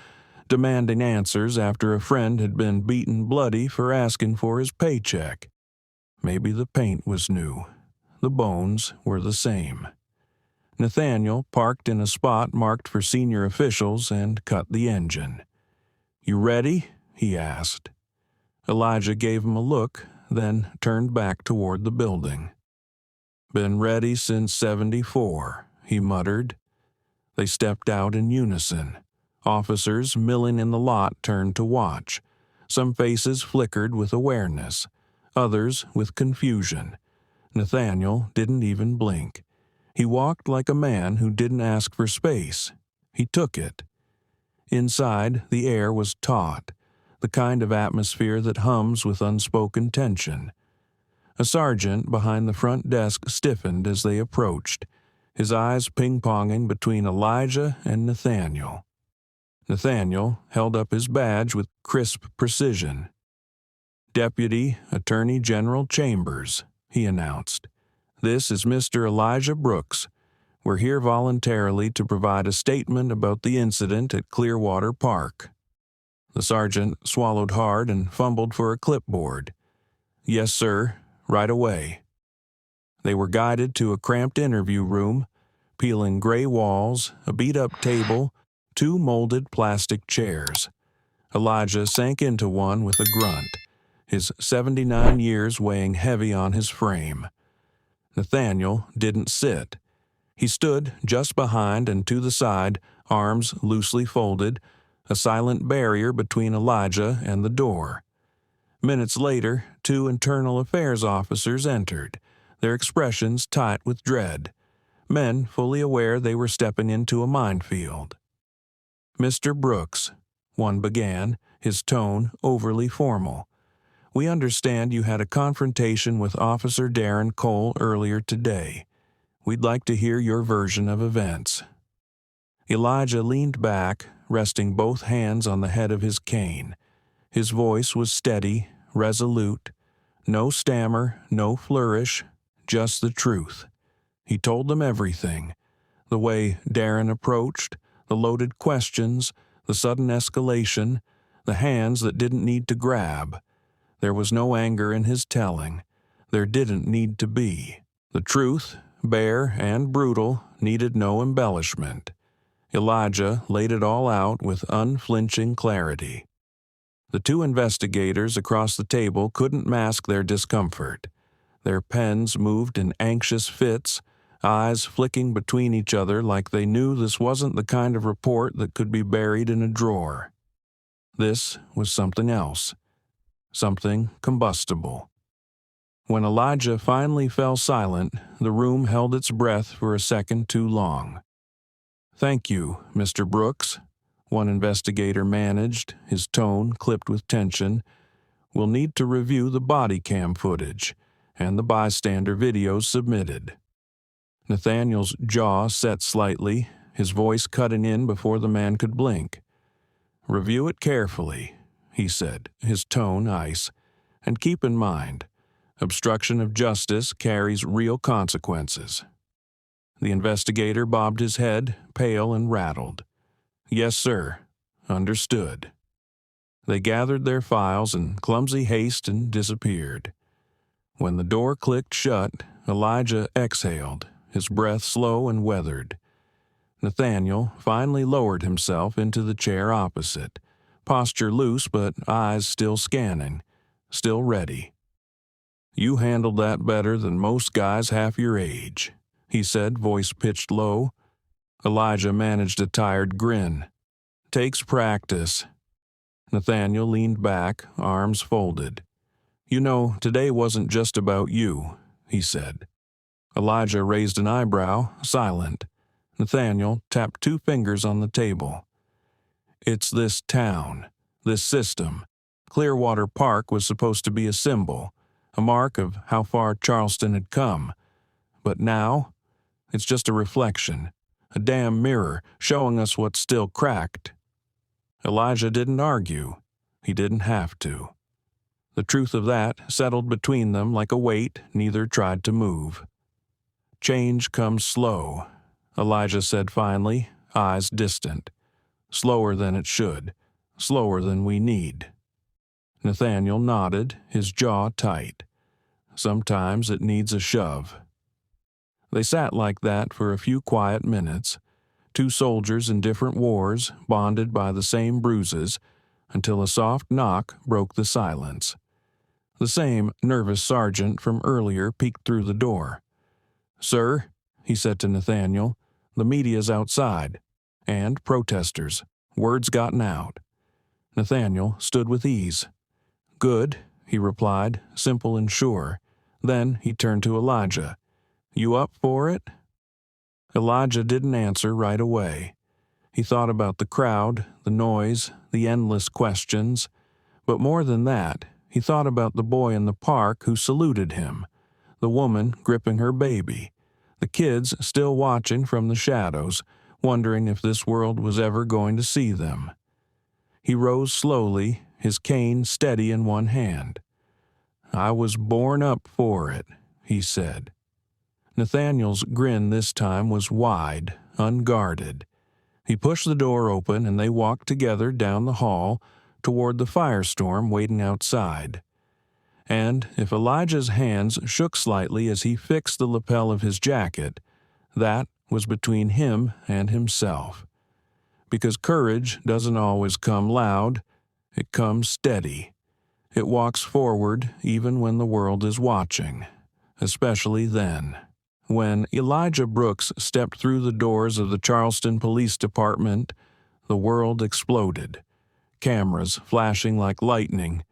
demanding answers after a friend had been beaten bloody for asking for his paycheck. Maybe the paint was new. The bones were the same. Nathaniel parked in a spot marked for senior officials and cut the engine. "You ready?" he asked. Elijah gave him a look, then turned back toward the building. "Been ready since '74, he muttered. They stepped out in unison. Officers milling in the lot turned to watch. Some faces flickered with awareness, others with confusion. Nathaniel didn't even blink. He walked like a man who didn't ask for space. He took it. Inside, the air was taut, the kind of atmosphere that hums with unspoken tension. A sergeant behind the front desk stiffened as they approached, his eyes ping-ponging between Elijah and Nathaniel. Nathaniel held up his badge with crisp precision. "Deputy Attorney General Chambers," he announced. "This is Mr. Elijah Brooks. We're here voluntarily to provide a statement about the incident at Clearwater Park." The sergeant swallowed hard and fumbled for a clipboard. "Yes, sir, right away." They were guided to a cramped interview room, peeling gray walls, a beat-up table, 2 molded plastic chairs. Elijah sank into one with a grunt, his 79 years weighing heavy on his frame. Nathaniel didn't sit. He stood just behind and to the side, arms loosely folded, a silent barrier between Elijah and the door. Minutes later, 2 internal affairs officers entered, their expressions tight with dread, men fully aware they were stepping into a minefield. "Mr. Brooks," one began, his tone overly formal, "we understand you had a confrontation with Officer Darren Cole earlier today. We'd like to hear your version of events." Elijah leaned back, resting both hands on the head of his cane. His voice was steady, resolute. No stammer, no flourish, just the truth. He told them everything. The way Darren approached, the loaded questions, the sudden escalation, the hands that didn't need to grab. There was no anger in his telling. There didn't need to be. The truth, bare and brutal, needed no embellishment. Elijah laid it all out with unflinching clarity. The 2 investigators across the table couldn't mask their discomfort. Their pens moved in anxious fits, eyes flicking between each other like they knew this wasn't the kind of report that could be buried in a drawer. This was something else, something combustible. When Elijah finally fell silent, the room held its breath for a second too long. "Thank you, Mr. Brooks," one investigator managed, his tone clipped with tension. "We'll need to review the body cam footage and the bystander videos submitted." Nathaniel's jaw set slightly, his voice cutting in before the man could blink. "Review it carefully," he said, his tone ice. "And keep in mind, obstruction of justice carries real consequences." The investigator bobbed his head, pale and rattled. "Yes, sir. Understood." They gathered their files in clumsy haste and disappeared. When the door clicked shut, Elijah exhaled, his breath slow and weathered. Nathaniel finally lowered himself into the chair opposite, posture loose but eyes still scanning, still ready. "You handled that better than most guys half your age," he said, voice pitched low. Elijah managed a tired grin. "Takes practice." Nathaniel leaned back, arms folded. "You know, today wasn't just about you," he said. Elijah raised an eyebrow, silent. Nathaniel tapped 2 fingers on the table. "It's this town, this system. Clearwater Park was supposed to be a symbol, a mark of how far Charleston had come. But now, it's just a reflection, a damn mirror showing us what's still cracked." Elijah didn't argue. He didn't have to. The truth of that settled between them like a weight neither tried to move. "Change comes slow," Elijah said finally, eyes distant. "Slower than it should. Slower than we need." Nathaniel nodded, his jaw tight. "Sometimes it needs a shove." They sat like that for a few quiet minutes, two soldiers in different wars, bonded by the same bruises, until a soft knock broke the silence. The same nervous sergeant from earlier peeked through the door. "Sir," he said to Nathaniel, "the media's outside. And protesters. Word's gotten out." Nathaniel stood with ease. "Good," he replied, simple and sure. Then he turned to Elijah. "You up for it?" Elijah didn't answer right away. He thought about the crowd, the noise, the endless questions. But more than that, he thought about the boy in the park who saluted him, the woman gripping her baby, the kids still watching from the shadows, wondering if this world was ever going to see them. He rose slowly, his cane steady in one hand. "I was born up for it," he said. Nathaniel's grin this time was wide, unguarded. He pushed the door open and they walked together down the hall toward the firestorm waiting outside. And if Elijah's hands shook slightly as he fixed the lapel of his jacket, that was between him and himself. Because courage doesn't always come loud, it comes steady. It walks forward even when the world is watching, especially then. When Elijah Brooks stepped through the doors of the Charleston Police Department, the world exploded. Cameras flashing like lightning,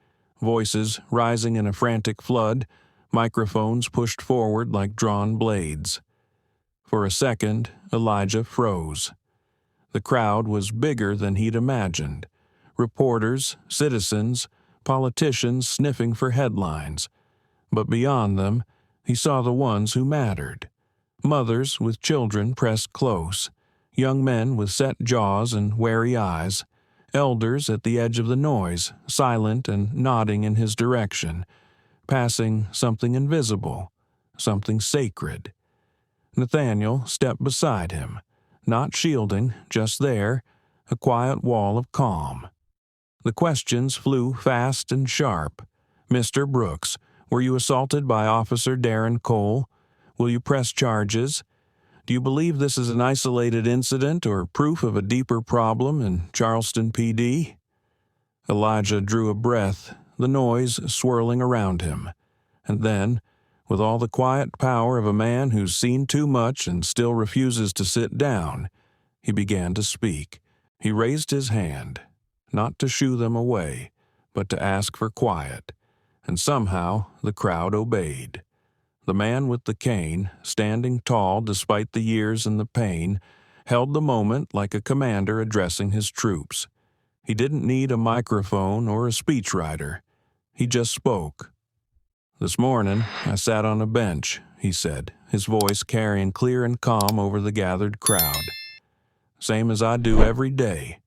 voices rising in a frantic flood, microphones pushed forward like drawn blades. For a second, Elijah froze. The crowd was bigger than he'd imagined. Reporters, citizens, politicians sniffing for headlines. But beyond them, he saw the ones who mattered. Mothers with children pressed close, young men with set jaws and wary eyes, elders at the edge of the noise, silent and nodding in his direction, passing something invisible, something sacred. Nathaniel stepped beside him, not shielding, just there, a quiet wall of calm. The questions flew fast and sharp. "Mr. Brooks, were you assaulted by Officer Darren Cole? Will you press charges? Do you believe this is an isolated incident or proof of a deeper problem in Charleston PD?" Elijah drew a breath, the noise swirling around him. And then, with all the quiet power of a man who's seen too much and still refuses to sit down, he began to speak. He raised his hand, not to shoo them away, but to ask for quiet. And somehow the crowd obeyed. The man with the cane, standing tall despite the years and the pain, held the moment like a commander addressing his troops. He didn't need a microphone or a speechwriter. He just spoke. "This morning, I sat on a bench," he said, his voice carrying clear and calm over the gathered crowd. "Same as I do every day.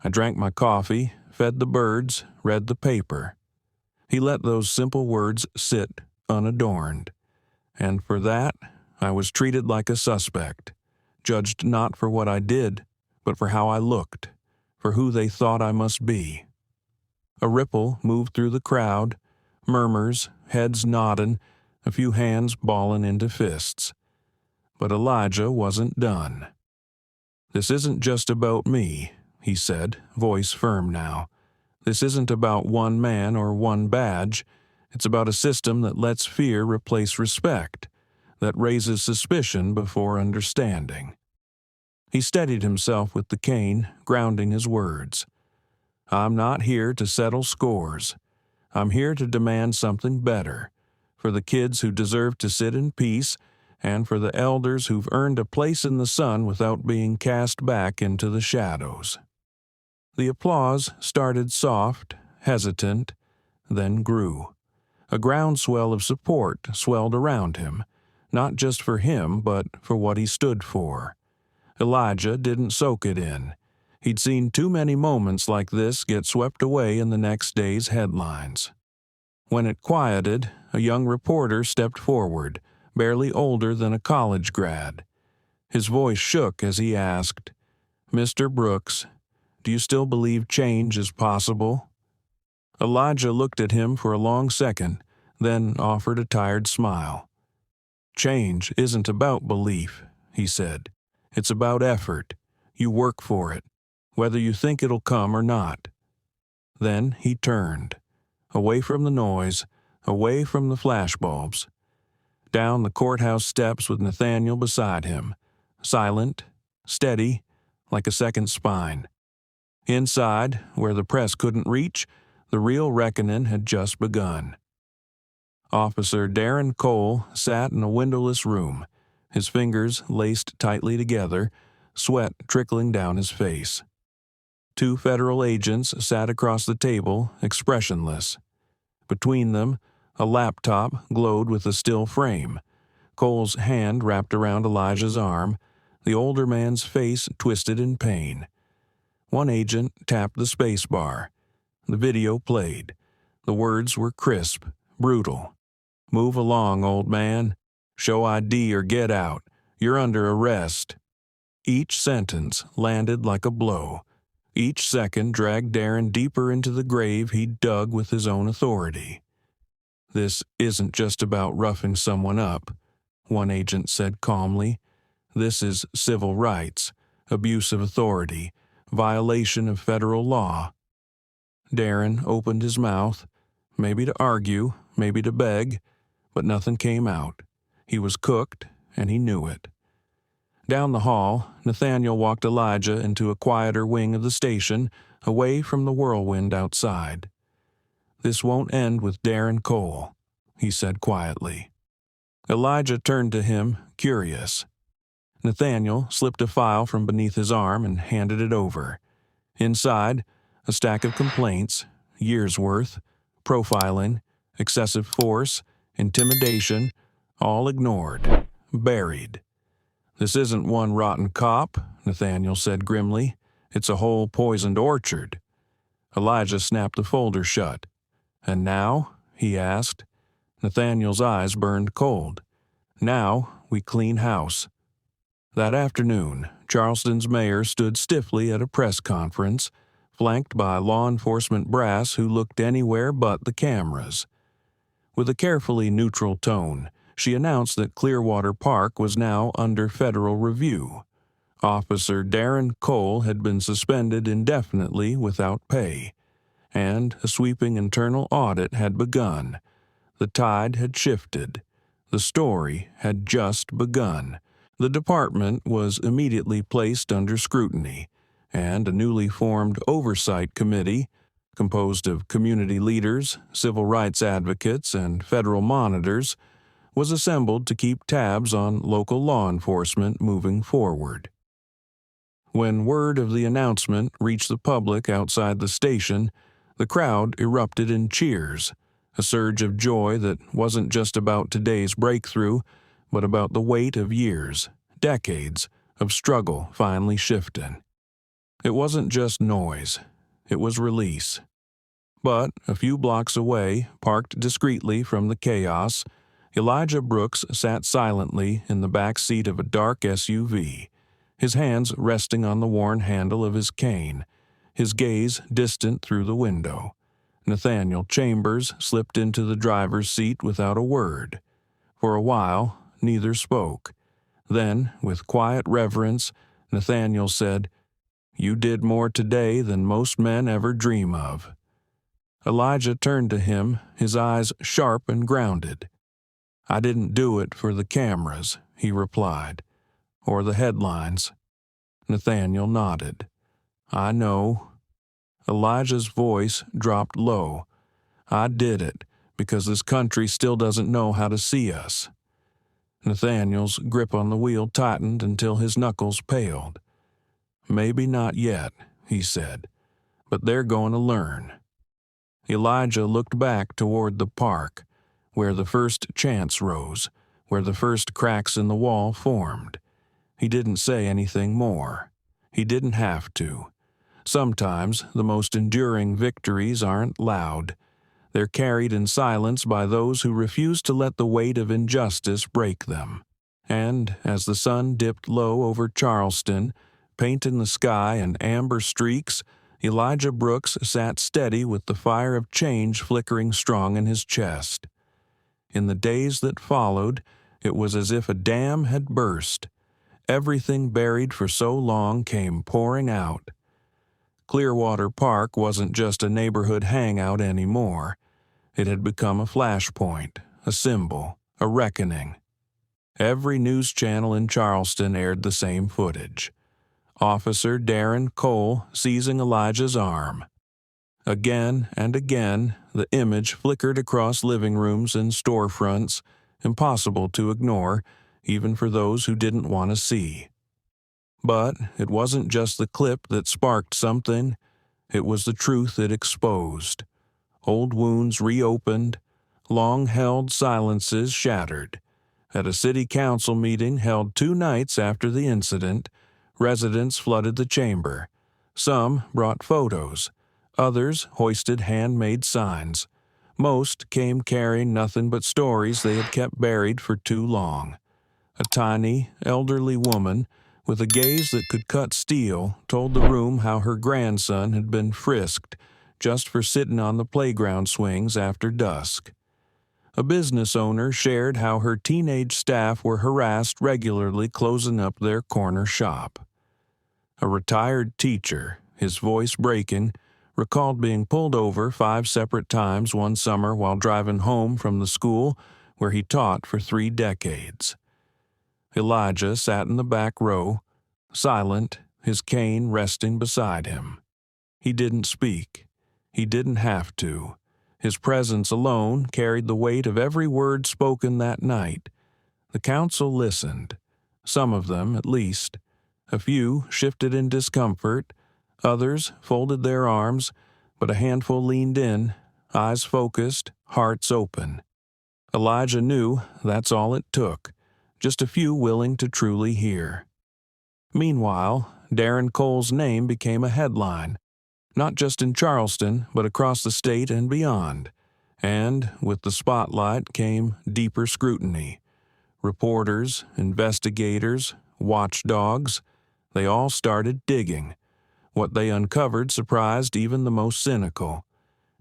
I drank my coffee, fed the birds, read the paper." He let those simple words sit unadorned. "And for that, I was treated like a suspect, judged not for what I did, but for how I looked, for who they thought I must be." A ripple moved through the crowd, murmurs, heads nodding, a few hands balling into fists. But Elijah wasn't done. "This isn't just about me," he said, voice firm now. "This isn't about one man or one badge. It's about a system that lets fear replace respect, that raises suspicion before understanding." He steadied himself with the cane, grounding his words. "I'm not here to settle scores. I'm here to demand something better, for the kids who deserve to sit in peace, and for the elders who've earned a place in the sun without being cast back into the shadows." The applause started soft, hesitant, then grew. A groundswell of support swelled around him, not just for him, but for what he stood for. Elijah didn't soak it in. He'd seen too many moments like this get swept away in the next day's headlines. When it quieted, a young reporter stepped forward, barely older than a college grad. His voice shook as he asked, "Mr. Brooks, do you still believe change is possible?" Elijah looked at him for a long second, then offered a tired smile. "Change isn't about belief," he said. "It's about effort. You work for it, whether you think it'll come or not." Then he turned, away from the noise, away from the flashbulbs, down the courthouse steps with Nathaniel beside him, silent, steady, like a second spine. Inside, where the press couldn't reach, the real reckoning had just begun. Officer Darren Cole sat in a windowless room, his fingers laced tightly together, sweat trickling down his face. Two federal agents sat across the table, expressionless. Between them, a laptop glowed with a still frame. Cole's hand wrapped around Elijah's arm, the older man's face twisted in pain. One agent tapped the space bar. The video played. The words were crisp, brutal. "Move along, old man. Show ID or get out. You're under arrest." Each sentence landed like a blow. Each second dragged Darren deeper into the grave he'd dug with his own authority. "This isn't just about roughing someone up," one agent said calmly. "This is civil rights, abuse of authority, violation of federal law." Darren opened his mouth, maybe to argue, maybe to beg, but nothing came out. He was cooked, and he knew it. Down the hall, Nathaniel walked Elijah into a quieter wing of the station, away from the whirlwind outside. "This won't end with Darren Cole," he said quietly. Elijah turned to him, curious. Nathaniel slipped a file from beneath his arm and handed it over. Inside, a stack of complaints, years' worth, profiling, excessive force, intimidation, all ignored, buried. "This isn't one rotten cop," Nathaniel said grimly. "It's a whole poisoned orchard." Elijah snapped the folder shut. "And now?" he asked. Nathaniel's eyes burned cold. "Now we clean house." That afternoon, Charleston's mayor stood stiffly at a press conference, flanked by law enforcement brass who looked anywhere but the cameras. With a carefully neutral tone, she announced that Clearwater Park was now under federal review. Officer Darren Cole had been suspended indefinitely without pay, and a sweeping internal audit had begun. The tide had shifted. The story had just begun. The department was immediately placed under scrutiny, and a newly formed oversight committee, composed of community leaders, civil rights advocates, and federal monitors, was assembled to keep tabs on local law enforcement moving forward. When word of the announcement reached the public outside the station, the crowd erupted in cheers, a surge of joy that wasn't just about today's breakthrough, but about the weight of years, decades, of struggle finally shifting. It wasn't just noise, it was release. But a few blocks away, parked discreetly from the chaos, Elijah Brooks sat silently in the back seat of a dark SUV, his hands resting on the worn handle of his cane, his gaze distant through the window. Nathaniel Chambers slipped into the driver's seat without a word. For a while, neither spoke. Then, with quiet reverence, Nathaniel said, "You did more today than most men ever dream of." Elijah turned to him, his eyes sharp and grounded. "I didn't do it for the cameras," he replied, "or the headlines." Nathaniel nodded. "I know." Elijah's voice dropped low. "I did it because this country still doesn't know how to see us." Nathaniel's grip on the wheel tightened until his knuckles paled. "Maybe not yet," he said, "but they're going to learn." Elijah looked back toward the park, where the first chants rose, where the first cracks in the wall formed. He didn't say anything more. He didn't have to. Sometimes the most enduring victories aren't loud. They're carried in silence by those who refuse to let the weight of injustice break them. And as the sun dipped low over Charleston, painting the sky in amber streaks, Elijah Brooks sat steady with the fire of change flickering strong in his chest. In the days that followed, it was as if a dam had burst. Everything buried for so long came pouring out. Clearwater Park wasn't just a neighborhood hangout anymore. It had become a flashpoint, a symbol, a reckoning. Every news channel in Charleston aired the same footage. Officer Darren Cole seizing Elijah's arm. Again and again, the image flickered across living rooms and storefronts, impossible to ignore, even for those who didn't want to see. But it wasn't just the clip that sparked something, it was the truth it exposed. Old wounds reopened, long-held silences shattered. At a city council meeting held 2 nights after the incident, residents flooded the chamber. Some brought photos. Others hoisted handmade signs. Most came carrying nothing but stories they had kept buried for too long. A tiny, elderly woman, with a gaze that could cut steel, told the room how her grandson had been frisked just for sitting on the playground swings after dusk. A business owner shared how her teenage staff were harassed regularly closing up their corner shop. A retired teacher, his voice breaking, recalled being pulled over 5 separate times one summer while driving home from the school where he taught for 3 decades. Elijah sat in the back row, silent, his cane resting beside him. He didn't speak. He didn't have to. His presence alone carried the weight of every word spoken that night. The council listened. Some of them, at least. A few shifted in discomfort. Others folded their arms, but a handful leaned in, eyes focused, hearts open. Elijah knew that's all it took. Just a few willing to truly hear. Meanwhile, Darren Cole's name became a headline, not just in Charleston, but across the state and beyond. And with the spotlight came deeper scrutiny. Reporters, investigators, watchdogs, they all started digging. What they uncovered surprised even the most cynical.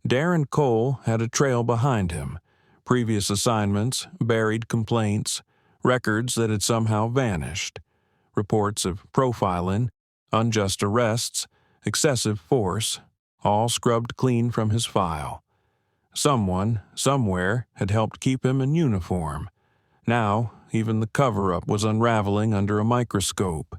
Darren Cole had a trail behind him. Previous assignments, buried complaints, records that had somehow vanished. Reports of profiling, unjust arrests, excessive force, all scrubbed clean from his file. Someone, somewhere, had helped keep him in uniform. Now, even the cover-up was unraveling under a microscope.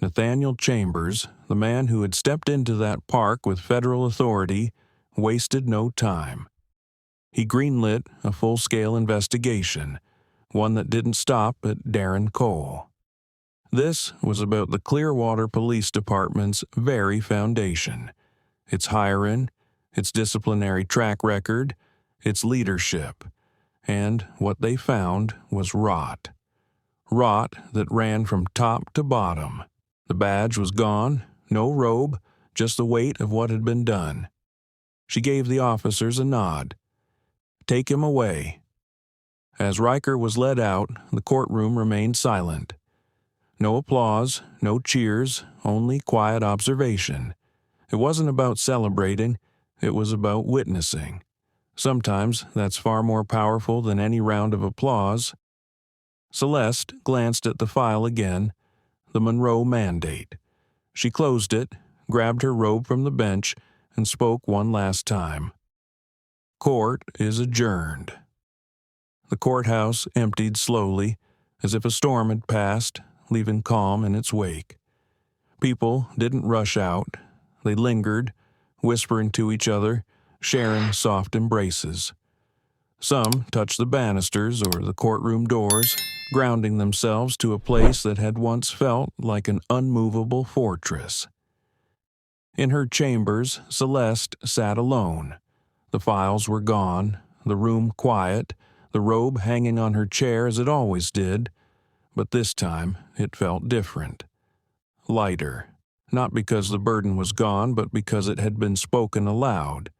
Nathaniel Chambers, the man who had stepped into that park with federal authority, wasted no time. He greenlit a full-scale investigation, one that didn't stop at Darren Cole. This was about the Clearwater Police Department's very foundation, its hiring, its disciplinary track record, its leadership, and what they found was rot. Rot that ran from top to bottom. The badge was gone, no robe, just the weight of what had been done. She gave the officers a nod. "Take him away." As Riker was led out, the courtroom remained silent. No applause, no cheers, only quiet observation. It wasn't about celebrating, it was about witnessing. Sometimes that's far more powerful than any round of applause. Celeste glanced at the file again, the Monroe Mandate. She closed it, grabbed her robe from the bench, and spoke one last time. "Court is adjourned." The courthouse emptied slowly, as if a storm had passed, leaving calm in its wake. People didn't rush out. They lingered, whispering to each other, sharing soft embraces. Some touched the banisters or the courtroom doors, grounding themselves to a place that had once felt like an unmovable fortress. In her chambers, Celeste sat alone. The files were gone, the room quiet, the robe hanging on her chair as it always did, but this time it felt different. Lighter, not because the burden was gone, but because it had been spoken aloud.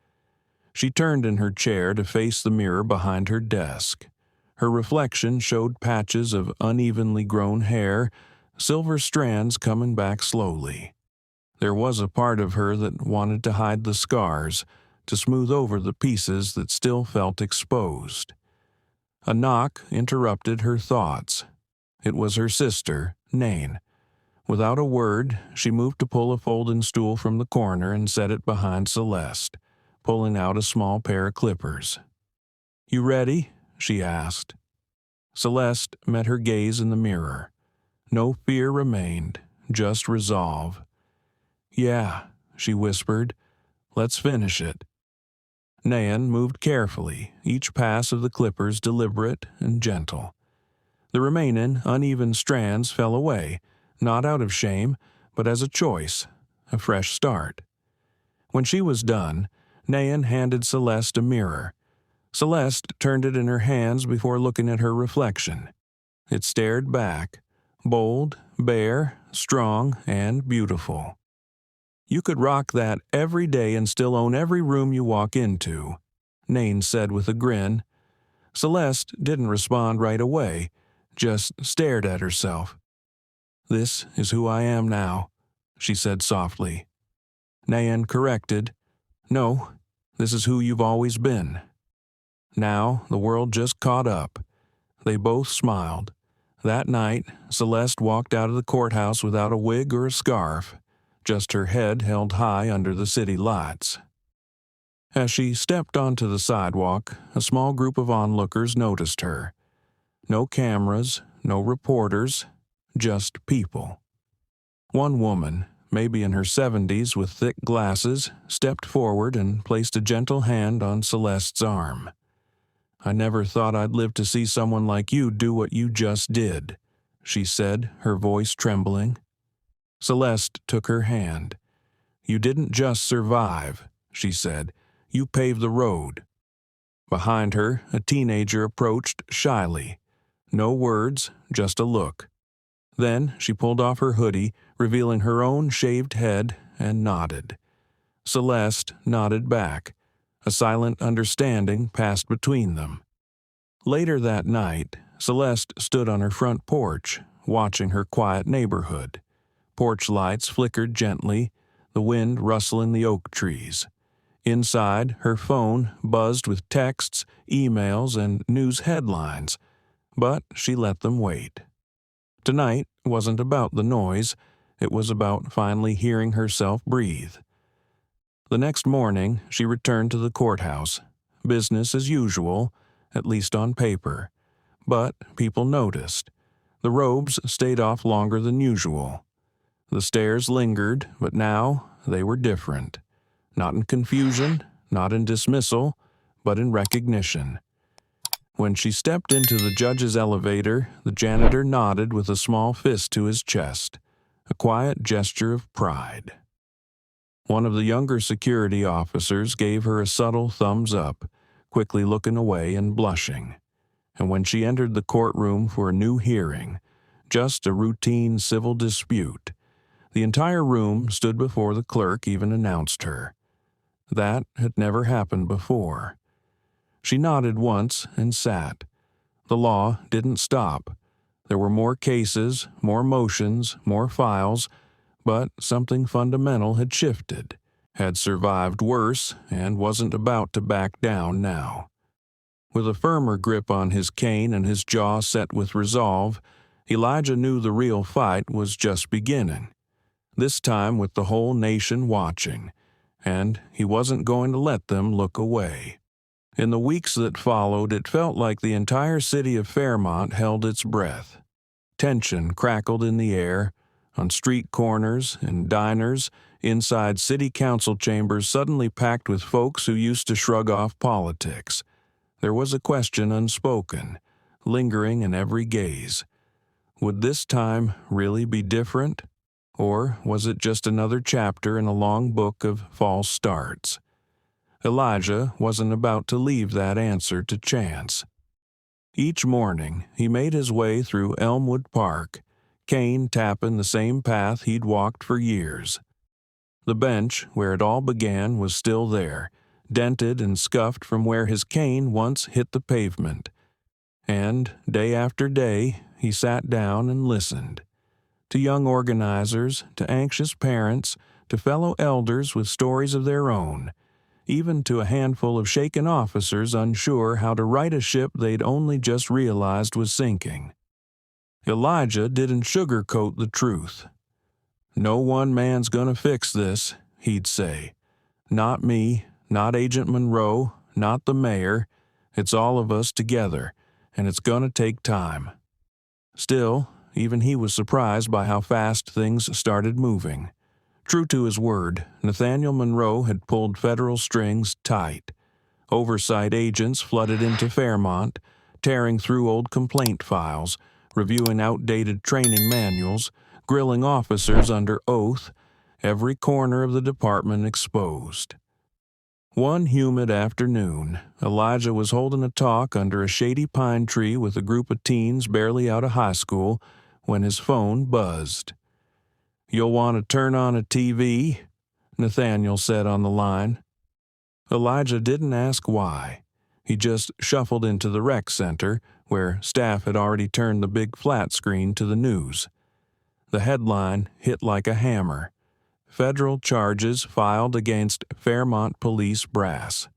She turned in her chair to face the mirror behind her desk. Her reflection showed patches of unevenly grown hair, silver strands coming back slowly. There was a part of her that wanted to hide the scars, to smooth over the pieces that still felt exposed. A knock interrupted her thoughts. It was her sister, Nain. Without a word, she moved to pull a folding stool from the corner and set it behind Celeste, pulling out a small pair of clippers. "You ready?" she asked. Celeste met her gaze in the mirror. No fear remained, just resolve. "Yeah," she whispered. "Let's finish it." Nain moved carefully, each pass of the clippers deliberate and gentle. The remaining uneven strands fell away, not out of shame, but as a choice, a fresh start. When she was done, Nain handed Celeste a mirror. Celeste turned it in her hands before looking at her reflection. It stared back, bold, bare, strong, and beautiful. "You could rock that every day and still own every room you walk into," Nain said with a grin. Celeste didn't respond right away, just stared at herself. "This is who I am now," she said softly. Nain corrected, "No, this is who you've always been." Now the world just caught up. They both smiled. That night, Celeste walked out of the courthouse without a wig or a scarf, just her head held high under the city lights. As she stepped onto the sidewalk, a small group of onlookers noticed her. No cameras, no reporters, just people. One woman, maybe in her 70s with thick glasses, stepped forward and placed a gentle hand on Celeste's arm. "I never thought I'd live to see someone like you do what you just did," she said, her voice trembling. Celeste took her hand. "You didn't just survive," she said. "You paved the road." Behind her, a teenager approached shyly. No words, just a look. Then she pulled off her hoodie, revealing her own shaved head, and nodded. Celeste nodded back. A silent understanding passed between them. Later that night, Celeste stood on her front porch, watching her quiet neighborhood. Porch lights flickered gently, the wind rustling the oak trees. Inside, her phone buzzed with texts, emails, and news headlines, but she let them wait. Tonight wasn't about the noise, it was about finally hearing herself breathe. The next morning, she returned to the courthouse. Business as usual, at least on paper. But people noticed. The robes stayed off longer than usual. The stares lingered, but now they were different. Not in confusion, not in dismissal, but in recognition. When she stepped into the judge's elevator, the janitor nodded with a small fist to his chest, a quiet gesture of pride. One of the younger security officers gave her a subtle thumbs up, quickly looking away and blushing. And when she entered the courtroom for a new hearing, just a routine civil dispute, the entire room stood before the clerk even announced her. That had never happened before. She nodded once and sat. The law didn't stop. There were more cases, more motions, more files, but something fundamental had shifted, had survived worse, and wasn't about to back down now. With a firmer grip on his cane and his jaw set with resolve, Elijah knew the real fight was just beginning. This time with the whole nation watching, and he wasn't going to let them look away. In the weeks that followed, it felt like the entire city of Fairmont held its breath. Tension crackled in the air. On street corners, in diners, inside city council chambers suddenly packed with folks who used to shrug off politics. There was a question unspoken, lingering in every gaze. Would this time really be different? Or was it just another chapter in a long book of false starts? Elijah wasn't about to leave that answer to chance. Each morning, he made his way through Elmwood Park, Kane tapping the same path he'd walked for years. The bench where it all began was still there, dented and scuffed from where his cane once hit the pavement. And, day after day, he sat down and listened. To young organizers, to anxious parents, to fellow elders with stories of their own, even to a handful of shaken officers unsure how to right a ship they'd only just realized was sinking. Elijah didn't sugarcoat the truth. "No one man's gonna fix this," he'd say. "Not me, not Agent Monroe, not the mayor. It's all of us together, and it's gonna take time." Still, even he was surprised by how fast things started moving. True to his word, Nathaniel Monroe had pulled federal strings tight. Oversight agents flooded into Fairmont, tearing through old complaint files, reviewing outdated training manuals, grilling officers under oath, every corner of the department exposed. One humid afternoon, Elijah was holding a talk under a shady pine tree with a group of teens barely out of high school when his phone buzzed. "You'll want to turn on a TV," Nathaniel said on the line. Elijah didn't ask why. He just shuffled into the rec center, where staff had already turned the big flat screen to the news. The headline hit like a hammer: "Federal charges filed against Fairmont police brass."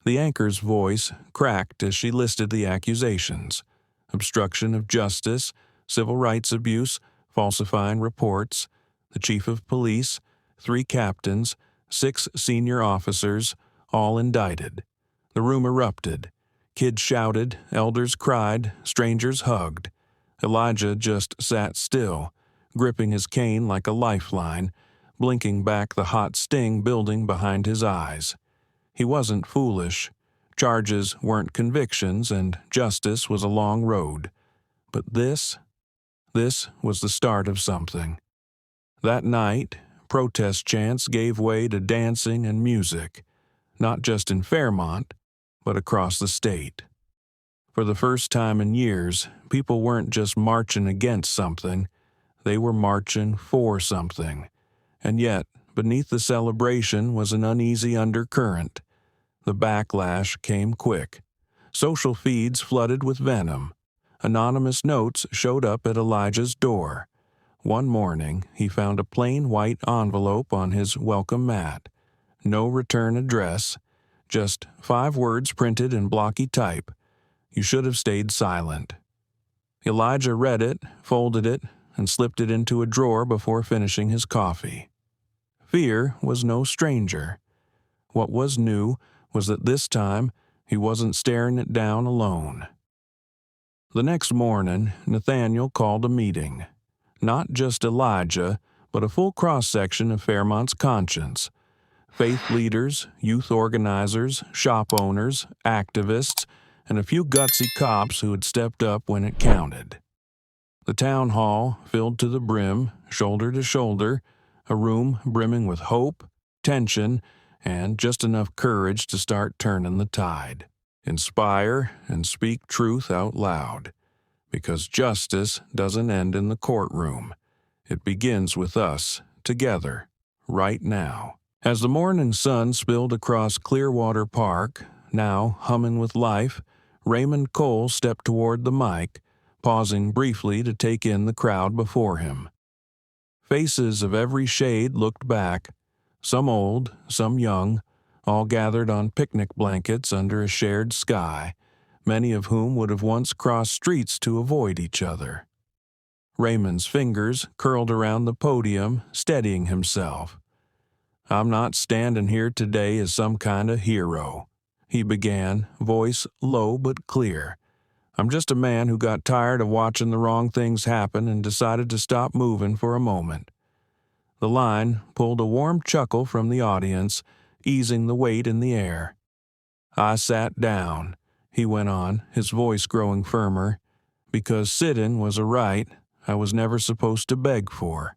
The anchor's voice cracked as she listed the accusations: obstruction of justice, civil rights abuse, falsifying reports. The chief of police, 3 captains, 6 senior officers, all indicted. The room erupted. Kids shouted, elders cried, strangers hugged. Elijah just sat still, gripping his cane like a lifeline, blinking back the hot sting building behind his eyes. He wasn't foolish. Charges weren't convictions, and justice was a long road. But this was the start of something. That night, protest chants gave way to dancing and music, not just in Fairmont, but across the state. For the first time in years, people weren't just marching against something, they were marching for something. And yet, beneath the celebration was an uneasy undercurrent. The backlash came quick. Social feeds flooded with venom. Anonymous notes showed up at Elijah's door. One morning, he found a plain white envelope on his welcome mat. No return address, just 5 words printed in blocky type: "You should have stayed silent." Elijah read it, folded it, and slipped it into a drawer before finishing his coffee. Fear was no stranger. What was new was that this time he wasn't staring it down alone. The next morning, Nathaniel called a meeting. Not just Elijah, but a full cross-section of Fairmont's conscience. Faith leaders, youth organizers, shop owners, activists, and a few gutsy cops who had stepped up when it counted. The town hall filled to the brim, shoulder to shoulder, a room brimming with hope, tension, and just enough courage to start turning the tide. Inspire and speak truth out loud. Because justice doesn't end in the courtroom. It begins with us, together, right now. As the morning sun spilled across Clearwater Park, now humming with life, Raymond Cole stepped toward the mic, pausing briefly to take in the crowd before him. Faces of every shade looked back, some old, some young, all gathered on picnic blankets under a shared sky, many of whom would have once crossed streets to avoid each other. Raymond's fingers curled around the podium, steadying himself. "I'm not standing here today as some kind of hero," he began, voice low but clear. "I'm just a man who got tired of watching the wrong things happen and decided to stop moving for a moment." The line pulled a warm chuckle from the audience, easing the weight in the air. "I sat down," he went on, his voice growing firmer, "because sitting was a right I was never supposed to beg for.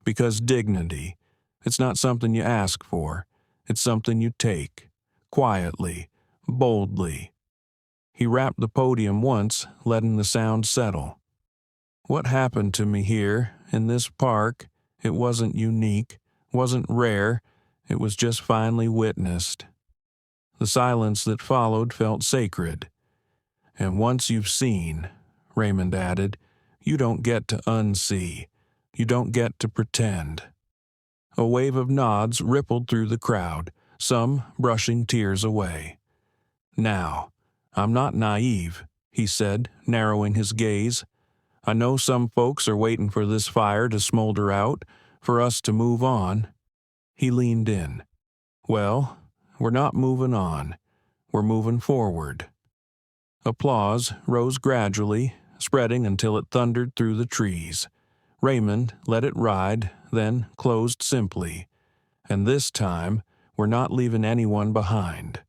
Because dignity, it's not something you ask for, it's something you take, quietly, boldly." He rapped the podium once, letting the sound settle. "What happened to me here, in this park, it wasn't unique, wasn't rare, it was just finally witnessed. The silence that followed felt sacred. "And once you've seen," Raymond added, "you don't get to unsee. You don't get to pretend." A wave of nods rippled through the crowd, some brushing tears away. "Now, I'm not naive," he said, narrowing his gaze. "I know some folks are waiting for this fire to smolder out, for us to move on." He leaned in. "Well, we're not moving on. We're moving forward." Applause rose gradually, spreading until it thundered through the trees. Raymond let it ride, then closed simply. "And this time, we're not leaving anyone behind."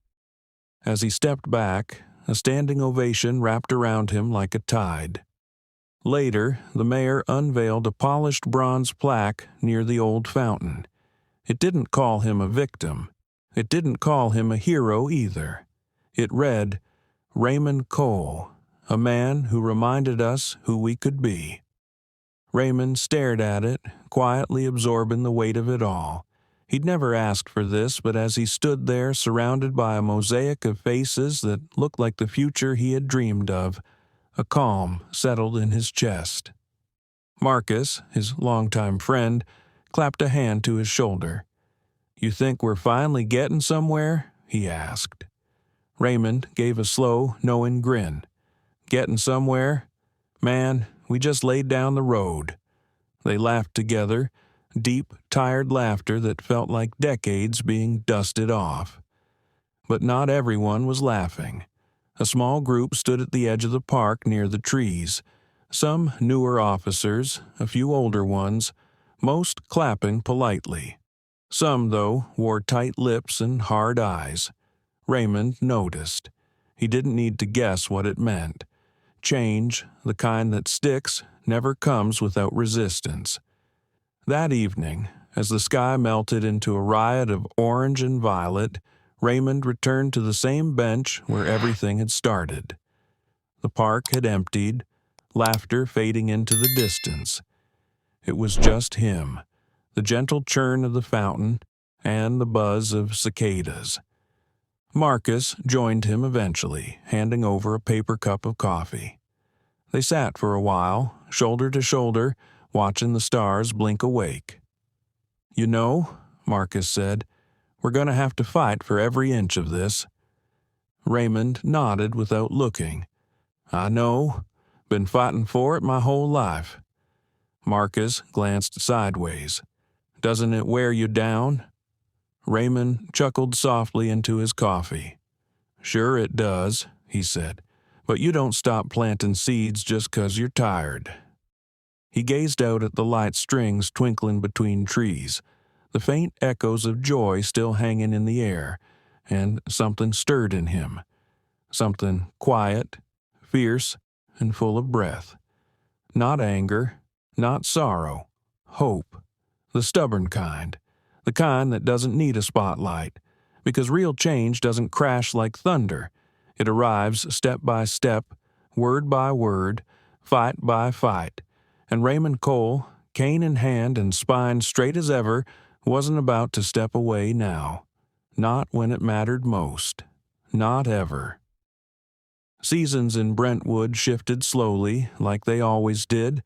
As he stepped back, a standing ovation wrapped around him like a tide. Later, the mayor unveiled a polished bronze plaque near the old fountain. It didn't call him a victim. It didn't call him a hero either. It read, "Raymond Cole, a man who reminded us who we could be." Raymond stared at it, quietly absorbing the weight of it all. He'd never asked for this, but as he stood there surrounded by a mosaic of faces that looked like the future he had dreamed of, a calm settled in his chest. Marcus, his longtime friend, clapped a hand to his shoulder. "You think we're finally getting somewhere?" he asked. Raymond gave a slow, knowing grin. "Getting somewhere? Man, we just laid down the road." They laughed together, deep, tired laughter that felt like decades being dusted off. But not everyone was laughing. A small group stood at the edge of the park near the trees, some newer officers, a few older ones, most clapping politely. Some, though, wore tight lips and hard eyes. Raymond noticed. He didn't need to guess what it meant. Change, the kind that sticks, never comes without resistance. That evening, as the sky melted into a riot of orange and violet, Raymond returned to the same bench where everything had started. The park had emptied, laughter fading into the distance. It was just him, the gentle churn of the fountain, and the buzz of cicadas. Marcus joined him eventually, handing over a paper cup of coffee. They sat for a while, shoulder to shoulder, watching the stars blink awake. "You know," Marcus said, "we're going to have to fight for every inch of this." Raymond nodded without looking. "I know. Been fighting for it my whole life." Marcus glanced sideways. "Doesn't it wear you down?" Raymond chuckled softly into his coffee. "Sure it does," he said, "but you don't stop planting seeds just 'cause you're tired." He gazed out at the light strings twinkling between trees, the faint echoes of joy still hanging in the air, and something stirred in him. Something quiet, fierce, and full of breath. Not anger, not sorrow, hope. The stubborn kind. The kind that doesn't need a spotlight, because real change doesn't crash like thunder. It arrives step by step, word by word, fight by fight. And Raymond Cole, cane in hand and spine straight as ever, wasn't about to step away now. Not when it mattered most. Not ever. Seasons in Brentwood shifted slowly, like they always did.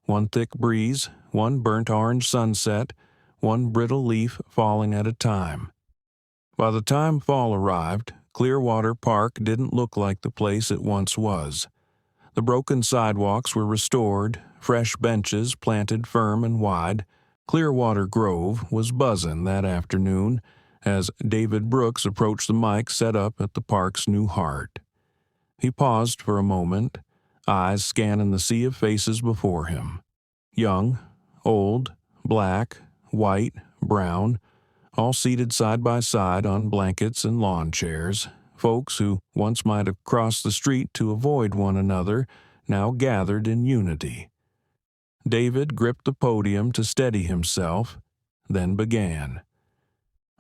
One thick breeze, one burnt orange sunset, one brittle leaf falling at a time. By the time fall arrived, Clearwater Park didn't look like the place it once was. The broken sidewalks were restored, fresh benches planted firm and wide. Clearwater Grove was buzzing that afternoon as David Brooks approached the mic set up at the park's new heart. He paused for a moment, eyes scanning the sea of faces before him. Young, old, black, white, brown, all seated side by side on blankets and lawn chairs. Folks who once might have crossed the street to avoid one another now gathered in unity. David gripped the podium to steady himself, then began.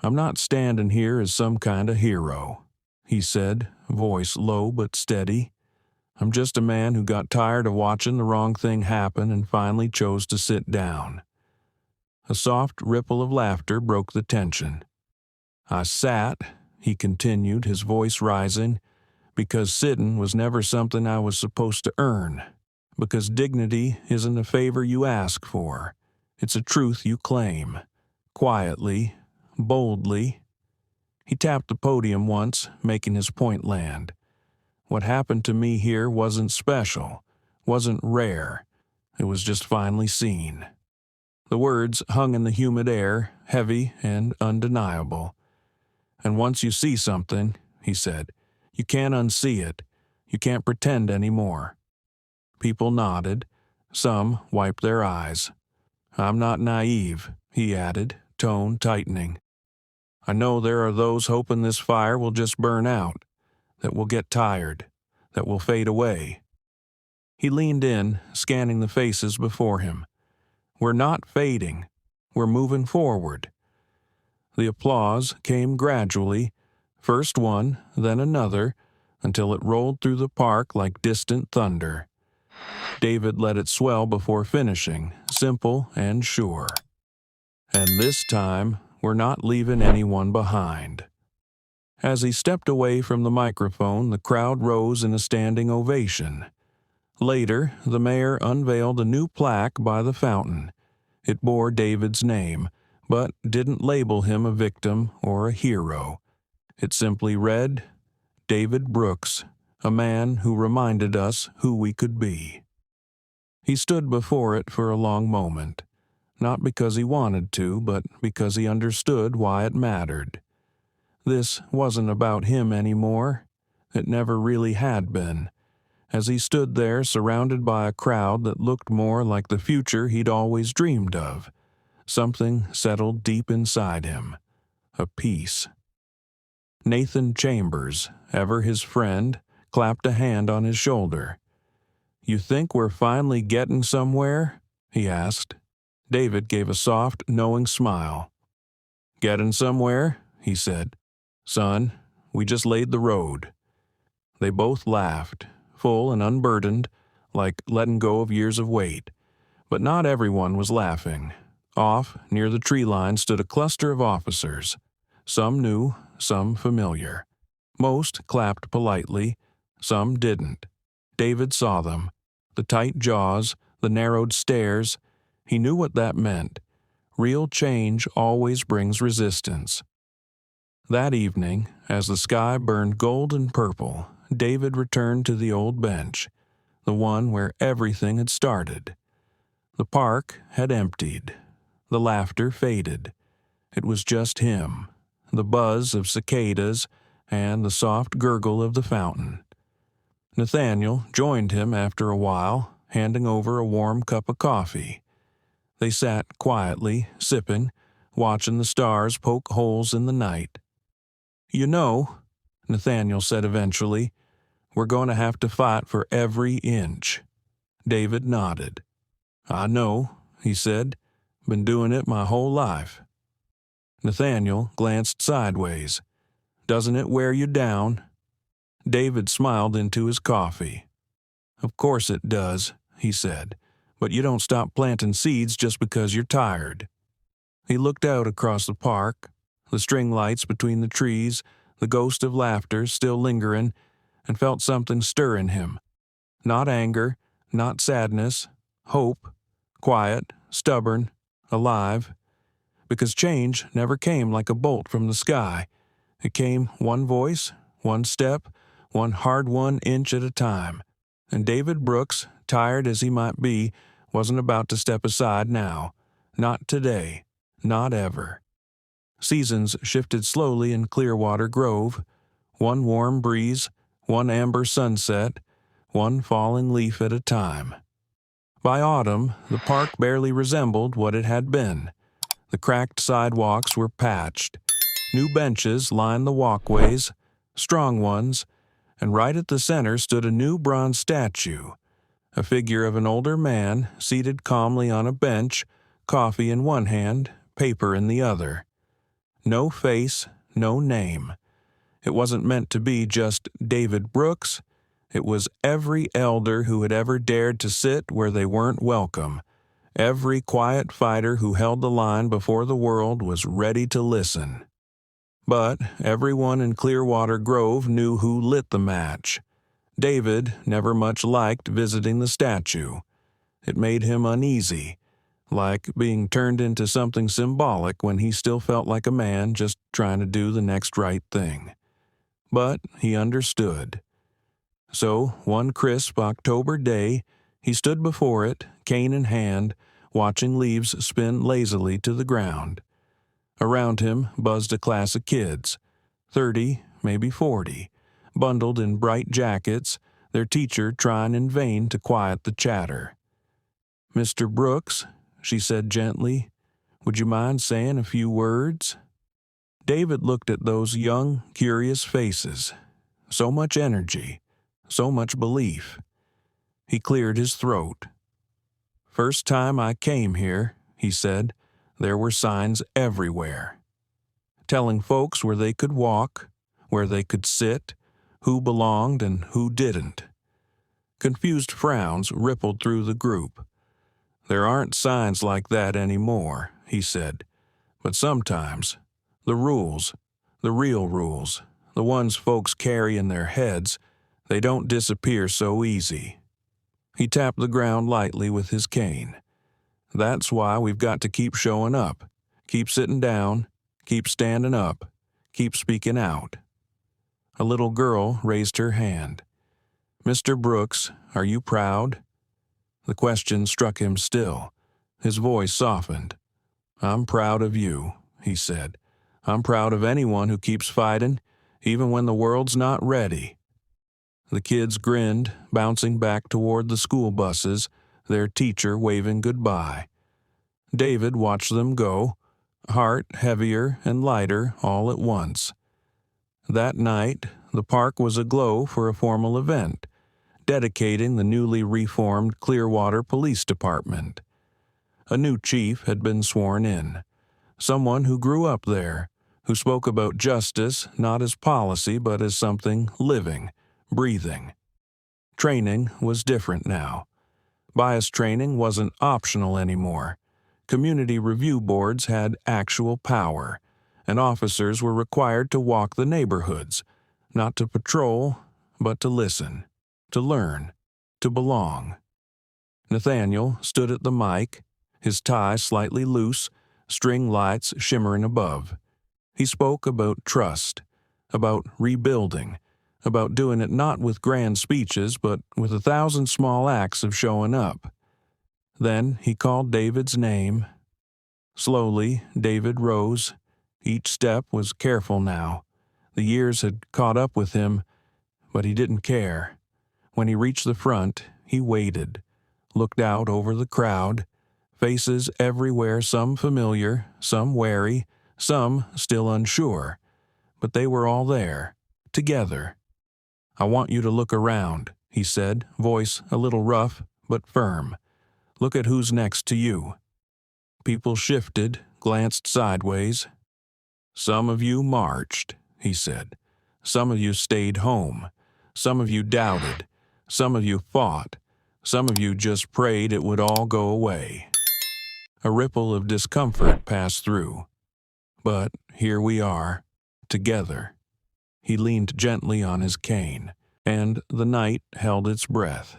"I'm not standing here as some kind of hero," he said, voice low but steady. "I'm just a man who got tired of watching the wrong thing happen and finally chose to sit down." A soft ripple of laughter broke the tension. "I sat," he continued, his voice rising, because sitting was never something I was supposed to earn. Because dignity isn't a favor you ask for. It's a truth you claim. Quietly, boldly. He tapped the podium once, making his point land. What happened to me here wasn't special, wasn't rare. It was just finally seen. The words hung in the humid air, heavy and undeniable. And once you see something, he said, you can't unsee it. You can't pretend anymore. People nodded. Some wiped their eyes. I'm not naive, he added, tone tightening. I know there are those hoping this fire will just burn out, that we'll get tired, that will fade away. He leaned in, scanning the faces before him. We're not fading. We're moving forward. The applause came gradually, first one, then another, until it rolled through the park like distant thunder. David let it swell before finishing, simple and sure. And this time, we're not leaving anyone behind. As he stepped away from the microphone, the crowd rose in a standing ovation. Later, the mayor unveiled a new plaque by the fountain. It bore David's name, but didn't label him a victim or a hero. It simply read, David Brooks, a man who reminded us who we could be. He stood before it for a long moment, not because he wanted to, but because he understood why it mattered. This wasn't about him anymore. It never really had been. As he stood there surrounded by a crowd that looked more like the future he'd always dreamed of, something settled deep inside him, a peace. Nathan Chambers, ever his friend, clapped a hand on his shoulder. You think we're finally getting somewhere? He asked. David gave a soft, knowing smile. Getting somewhere? He said. Son, we just laid the road. They both laughed, full and unburdened, like letting go of years of weight. But not everyone was laughing. Off, near the tree line, stood a cluster of officers. Some new, some familiar. Most clapped politely, some didn't. David saw them. The tight jaws, the narrowed stares. He knew what that meant. Real change always brings resistance. That evening, as the sky burned gold and purple, David returned to the old bench, the one where everything had started. The park had emptied. The laughter faded. It was just him, the buzz of cicadas, and the soft gurgle of the fountain. Nathaniel joined him after a while, handing over a warm cup of coffee. They sat quietly, sipping, watching the stars poke holes in the night. You know, Nathaniel said eventually, we're going to have to fight for every inch. David nodded. I know, he said. Been doing it my whole life. Nathaniel glanced sideways. Doesn't it wear you down? David smiled into his coffee. Of course it does, he said, but you don't stop planting seeds just because you're tired. He looked out across the park, the string lights between the trees, the ghost of laughter still lingering, and felt something stir in him. Not anger, not sadness, hope, quiet, stubborn, alive. Because change never came like a bolt from the sky. It came one voice, one step, one hard-won inch at a time. And David Brooks, tired as he might be, wasn't about to step aside now. Not today. Not ever. Seasons shifted slowly in Clearwater Grove. One warm breeze, one amber sunset, one falling leaf at a time. By autumn, the park barely resembled what it had been. The cracked sidewalks were patched. New benches lined the walkways, strong ones, and right at the center stood a new bronze statue, a figure of an older man seated calmly on a bench, coffee in one hand, paper in the other. No face, no name. It wasn't meant to be just David Brooks. It was every elder who had ever dared to sit where they weren't welcome. Every quiet fighter who held the line before the world was ready to listen. But everyone in Clearwater Grove knew who lit the match. David never much liked visiting the statue. It made him uneasy, like being turned into something symbolic when he still felt like a man just trying to do the next right thing. But he understood. So, one crisp October day, he stood before it, cane in hand, watching leaves spin lazily to the ground. Around him buzzed a class of kids, 30, maybe 40, bundled in bright jackets, their teacher trying in vain to quiet the chatter. "Mr. Brooks," she said gently, "would you mind saying a few words?" David looked at those young, curious faces. So much energy, so much belief. He cleared his throat. "First time I came here," he said, "there were signs everywhere, telling folks where they could walk, where they could sit, who belonged and who didn't." Confused frowns rippled through the group. "There aren't signs like that anymore," he said, "but sometimes the rules, the real rules, the ones folks carry in their heads, they don't disappear so easy." He tapped the ground lightly with his cane. "That's why we've got to keep showing up, keep sitting down, keep standing up, keep speaking out." A little girl raised her hand. "Mr. Brooks, are you proud?" The question struck him still. His voice softened. "I'm proud of you," he said. "I'm proud of anyone who keeps fighting, even when the world's not ready." The kids grinned, bouncing back toward the school buses, their teacher waving goodbye. David watched them go, heart heavier and lighter all at once. That night, the park was aglow for a formal event, dedicating the newly reformed Clearwater Police Department. A new chief had been sworn in, someone who grew up there, who spoke about justice not as policy but as something living, breathing. Training was different now. Bias training wasn't optional anymore. Community review boards had actual power, and officers were required to walk the neighborhoods, not to patrol, but to listen, to learn, to belong. Nathaniel stood at the mic, his tie slightly loose, string lights shimmering above. He spoke about trust, about rebuilding, about doing it not with grand speeches but with 1,000 small acts of showing up. Then he called David's name. Slowly, David rose. Each step was careful now. The years had caught up with him, but he didn't care. When he reached the front, he waited, looked out over the crowd, faces everywhere, some familiar, some wary, some still unsure. But they were all there, together. "I want you to look around," he said, voice a little rough but firm. "Look at who's next to you." People shifted, glanced sideways. "Some of you marched," he said. "Some of you stayed home. Some of you doubted. Some of you fought. Some of you just prayed it would all go away." A ripple of discomfort passed through. "But here we are, together." He leaned gently on his cane, and the night held its breath.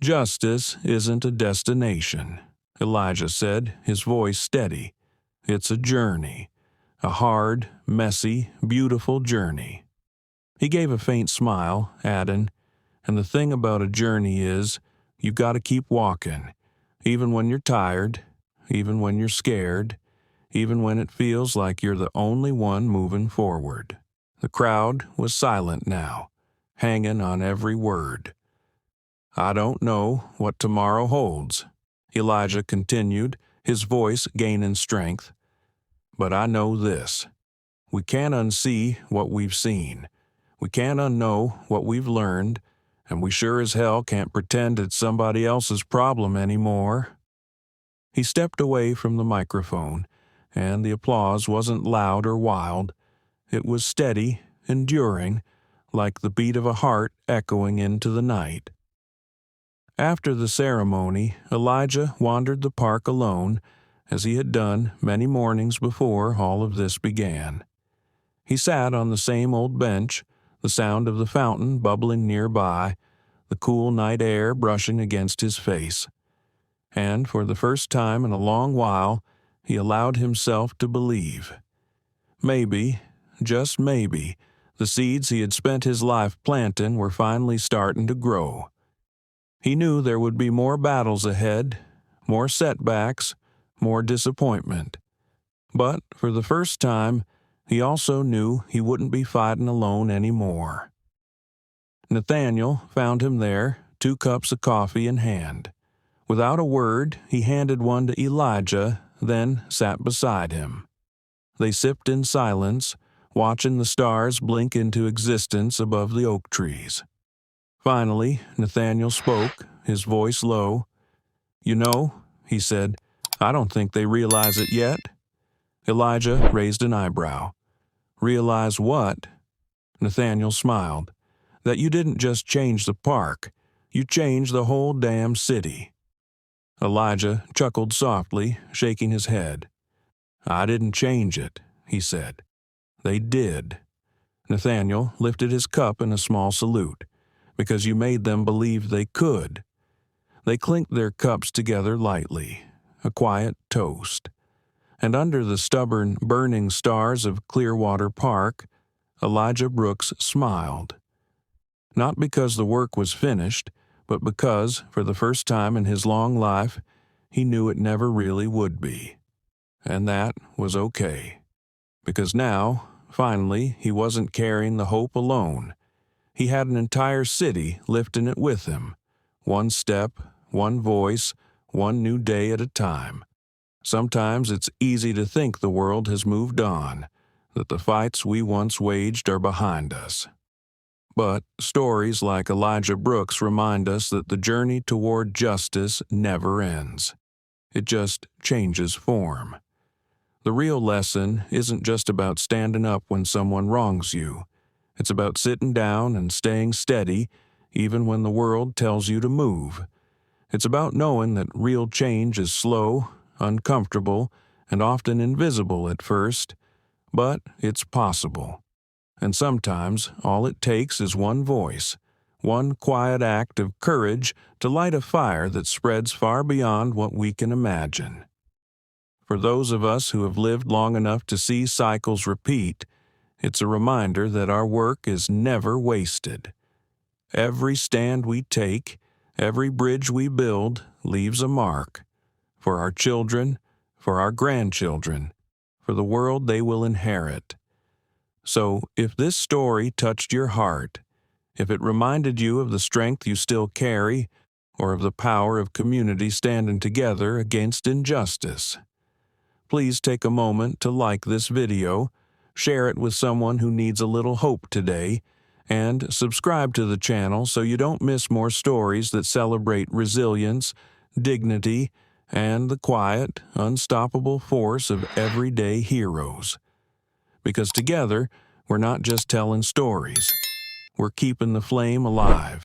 "Justice isn't a destination," Elijah said, his voice steady. "It's a journey, a hard, messy, beautiful journey." He gave a faint smile, adding, "And the thing about a journey is, you got to keep walking, even when you're tired, even when you're scared, even when it feels like you're the only one moving forward." The crowd was silent now, hanging on every word. "I don't know what tomorrow holds," Elijah continued, his voice gaining strength. "But I know this. We can't unsee what we've seen. We can't unknow what we've learned, and we sure as hell can't pretend it's somebody else's problem anymore." He stepped away from the microphone, and the applause wasn't loud or wild. It was steady, enduring, like the beat of a heart echoing into the night. After the ceremony, Elijah wandered the park alone, as he had done many mornings before all of this began. He sat on the same old bench, the sound of the fountain bubbling nearby, the cool night air brushing against his face. And for the first time in a long while, he allowed himself to believe. Maybe, just maybe, the seeds he had spent his life planting were finally starting to grow. He knew there would be more battles ahead, more setbacks, more disappointment. But for the first time, he also knew he wouldn't be fighting alone anymore. Nathaniel found him there, 2 cups of coffee in hand. Without a word, he handed one to Elijah, then sat beside him. They sipped in silence, watching the stars blink into existence above the oak trees. Finally, Nathaniel spoke, his voice low. "You know," he said, "I don't think they realize it yet." Elijah raised an eyebrow. "Realize what?" Nathaniel smiled. "That you didn't just change the park. You changed the whole damn city." Elijah chuckled softly, shaking his head. "I didn't change it," he said. "They did." Nathaniel lifted his cup in a small salute, "because you made them believe they could." They clinked their cups together lightly, a quiet toast. And under the stubborn, burning stars of Clearwater Park, Elijah Brooks smiled. Not because the work was finished, but because, for the first time in his long life, he knew it never really would be. And that was okay. Because now, finally, he wasn't carrying the hope alone. He had an entire city lifting it with him, one step, one voice, one new day at a time. Sometimes it's easy to think the world has moved on, that the fights we once waged are behind us. But stories like Elijah Brooks remind us that the journey toward justice never ends. It just changes form. The real lesson isn't just about standing up when someone wrongs you. It's about sitting down and staying steady, even when the world tells you to move. It's about knowing that real change is slow, uncomfortable, and often invisible at first, but it's possible. And sometimes all it takes is one voice, one quiet act of courage to light a fire that spreads far beyond what we can imagine. For those of us who have lived long enough to see cycles repeat, it's a reminder that our work is never wasted. Every stand we take, every bridge we build leaves a mark. For our children, for our grandchildren, for the world they will inherit. So, if this story touched your heart, if it reminded you of the strength you still carry, or of the power of community standing together against injustice, please take a moment to like this video, share it with someone who needs a little hope today, and subscribe to the channel so you don't miss more stories that celebrate resilience, dignity, and the quiet, unstoppable force of everyday heroes. Because together, we're not just telling stories, we're keeping the flame alive.